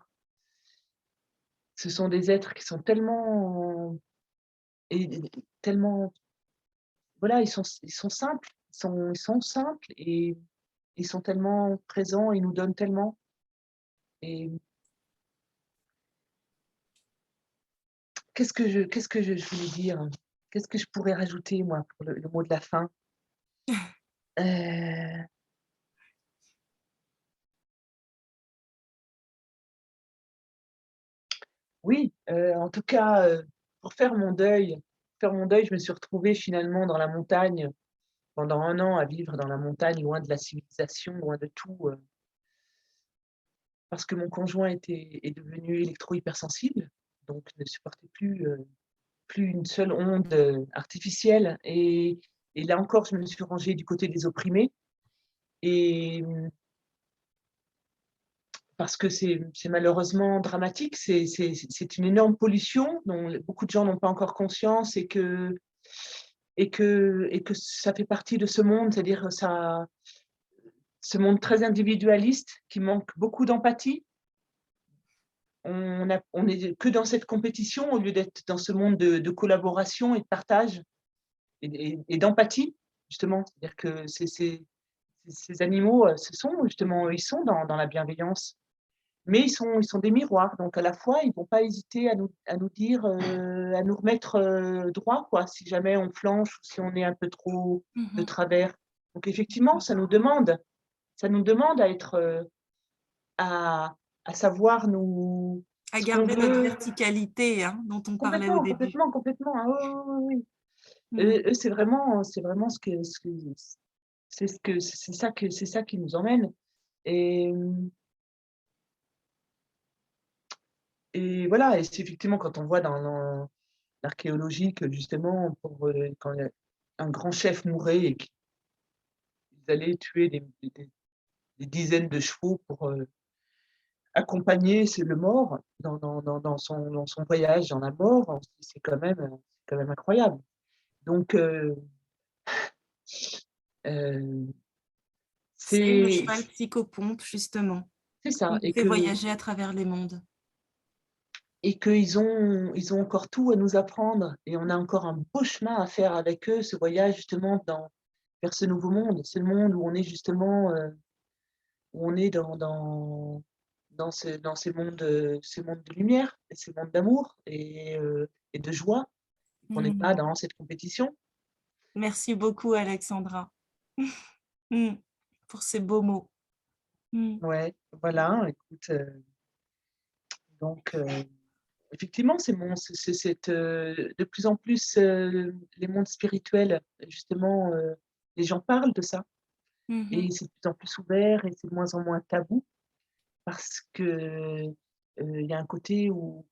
Ce sont des êtres qui sont tellement et tellement voilà, ils sont simples, ils sont simples et ils sont tellement présents, ils nous donnent tellement et qu'est-ce que je voulais dire? Qu'est-ce que je pourrais rajouter moi pour le mot de la fin? Heu, oui, en tout cas, pour faire mon deuil, je me suis retrouvée finalement dans la montagne pendant 1 an à vivre dans la montagne, loin de la civilisation, loin de tout, parce que mon conjoint est devenu électro-hypersensible, donc ne supportait plus une seule onde, artificielle et là encore, je me suis rangée du côté des opprimés et parce que c'est malheureusement dramatique, c'est une énorme pollution dont beaucoup de gens n'ont pas encore conscience et que ça fait partie de ce monde, c'est-à-dire ça ce monde très individualiste qui manque beaucoup d'empathie. On est que dans cette compétition au lieu d'être dans ce monde de collaboration et de partage et d'empathie, justement. C'est-à-dire que ces animaux, ce sont justement ils sont dans la bienveillance, mais ils sont des miroirs, donc à la fois, ils vont pas hésiter à nous dire, à nous remettre, droit, quoi, si jamais on flanche ou si on est un peu trop de Mmh. travers. Donc effectivement, ça nous demande à être, à savoir nous À ce qu'on garder notre veut verticalité, hein, dont on parlait au complètement, début. complètement, complètement. Ah oui, oui, oui, oui. Mmh. Eux, c'est vraiment c'est ça qui nous emmène et et voilà et c'est effectivement quand on voit dans l'archéologie que justement pour, quand un grand chef mourait et qu'ils allaient tuer des dizaines de chevaux pour, accompagner le mort dans son voyage dans la mort, on se dit: «C'est quand même incroyable». Donc heu, C'est le c'est cheval psychopompe justement, c'est qui ça nous fait voyager à travers les mondes. et qu'ils ont encore tout à nous apprendre et on a encore un beau chemin à faire avec eux, ce voyage justement vers ce nouveau monde. Ce monde où on est justement, où on est dans ces mondes de lumière et ces mondes d'amour et de joie. On n'est pas Mmh. dans cette compétition. Merci beaucoup Alexandra. Mmh. Pour ces beaux mots. Mmh. Ouais, voilà, écoute, donc effectivement, c'est cette, de plus en plus, les mondes spirituels, justement, les gens parlent de ça Mmh. et c'est de plus en plus ouvert et c'est de moins en moins tabou parce que, il y a un côté où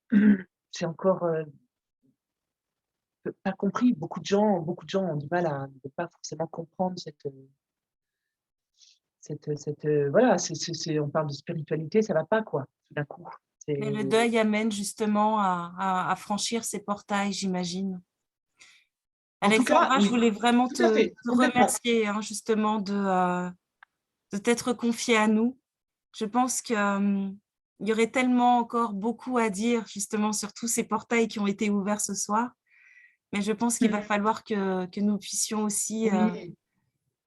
c'est encore, pas compris. Beaucoup de gens ont du mal à ne pas forcément comprendre voilà, on parle de spiritualité, ça va pas quoi, tout d'un coup. Mais le C'est deuil amène justement à franchir ces portails, j'imagine. en tout cas, Alexandra, je oui, voulais vraiment tout à fait, te complètement. remercier, hein, justement de t'être confiée à nous. Je pense que, il y aurait tellement encore beaucoup à dire justement sur tous ces portails qui ont été ouverts ce soir, mais je pense qu'il va Mmh. falloir que nous puissions aussi, Oui,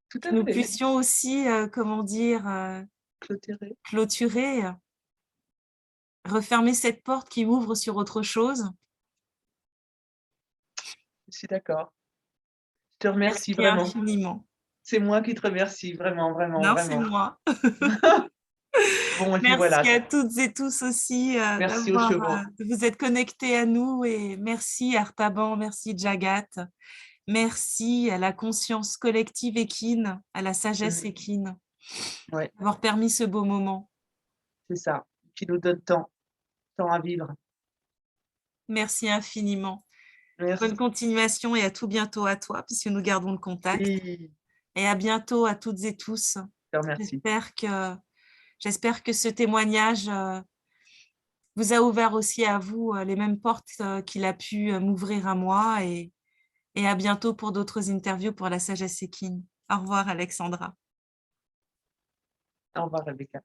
tout à fait, comment dire, clôturé. clôturer, refermer cette porte qui ouvre sur autre chose. Je suis d'accord. Je te remercie Merci vraiment. infiniment. C'est moi qui te remercie, vraiment, vraiment, Non, c'est vraiment. moi. Bon et puis voilà, Merci à toutes et tous aussi, merci aux chevaux. de vous être connectés à nous et merci Artaban, merci Jagat, merci à la conscience collective équine, à la sagesse Mmh, équine, ouais, d'avoir permis ce beau moment. c'est ça, qui nous donne tant à vivre. Merci infiniment. Bonne Merci. continuation et à tout bientôt à toi, puisque nous gardons le contact Oui, et à bientôt à toutes et tous. je te remercie. J'espère que j'espère que ce témoignage, vous a ouvert aussi à vous, les mêmes portes, qu'il a pu, m'ouvrir à moi et à bientôt pour d'autres interviews pour la sagesse équine. Au revoir Alexandra. Au revoir, Rebecca.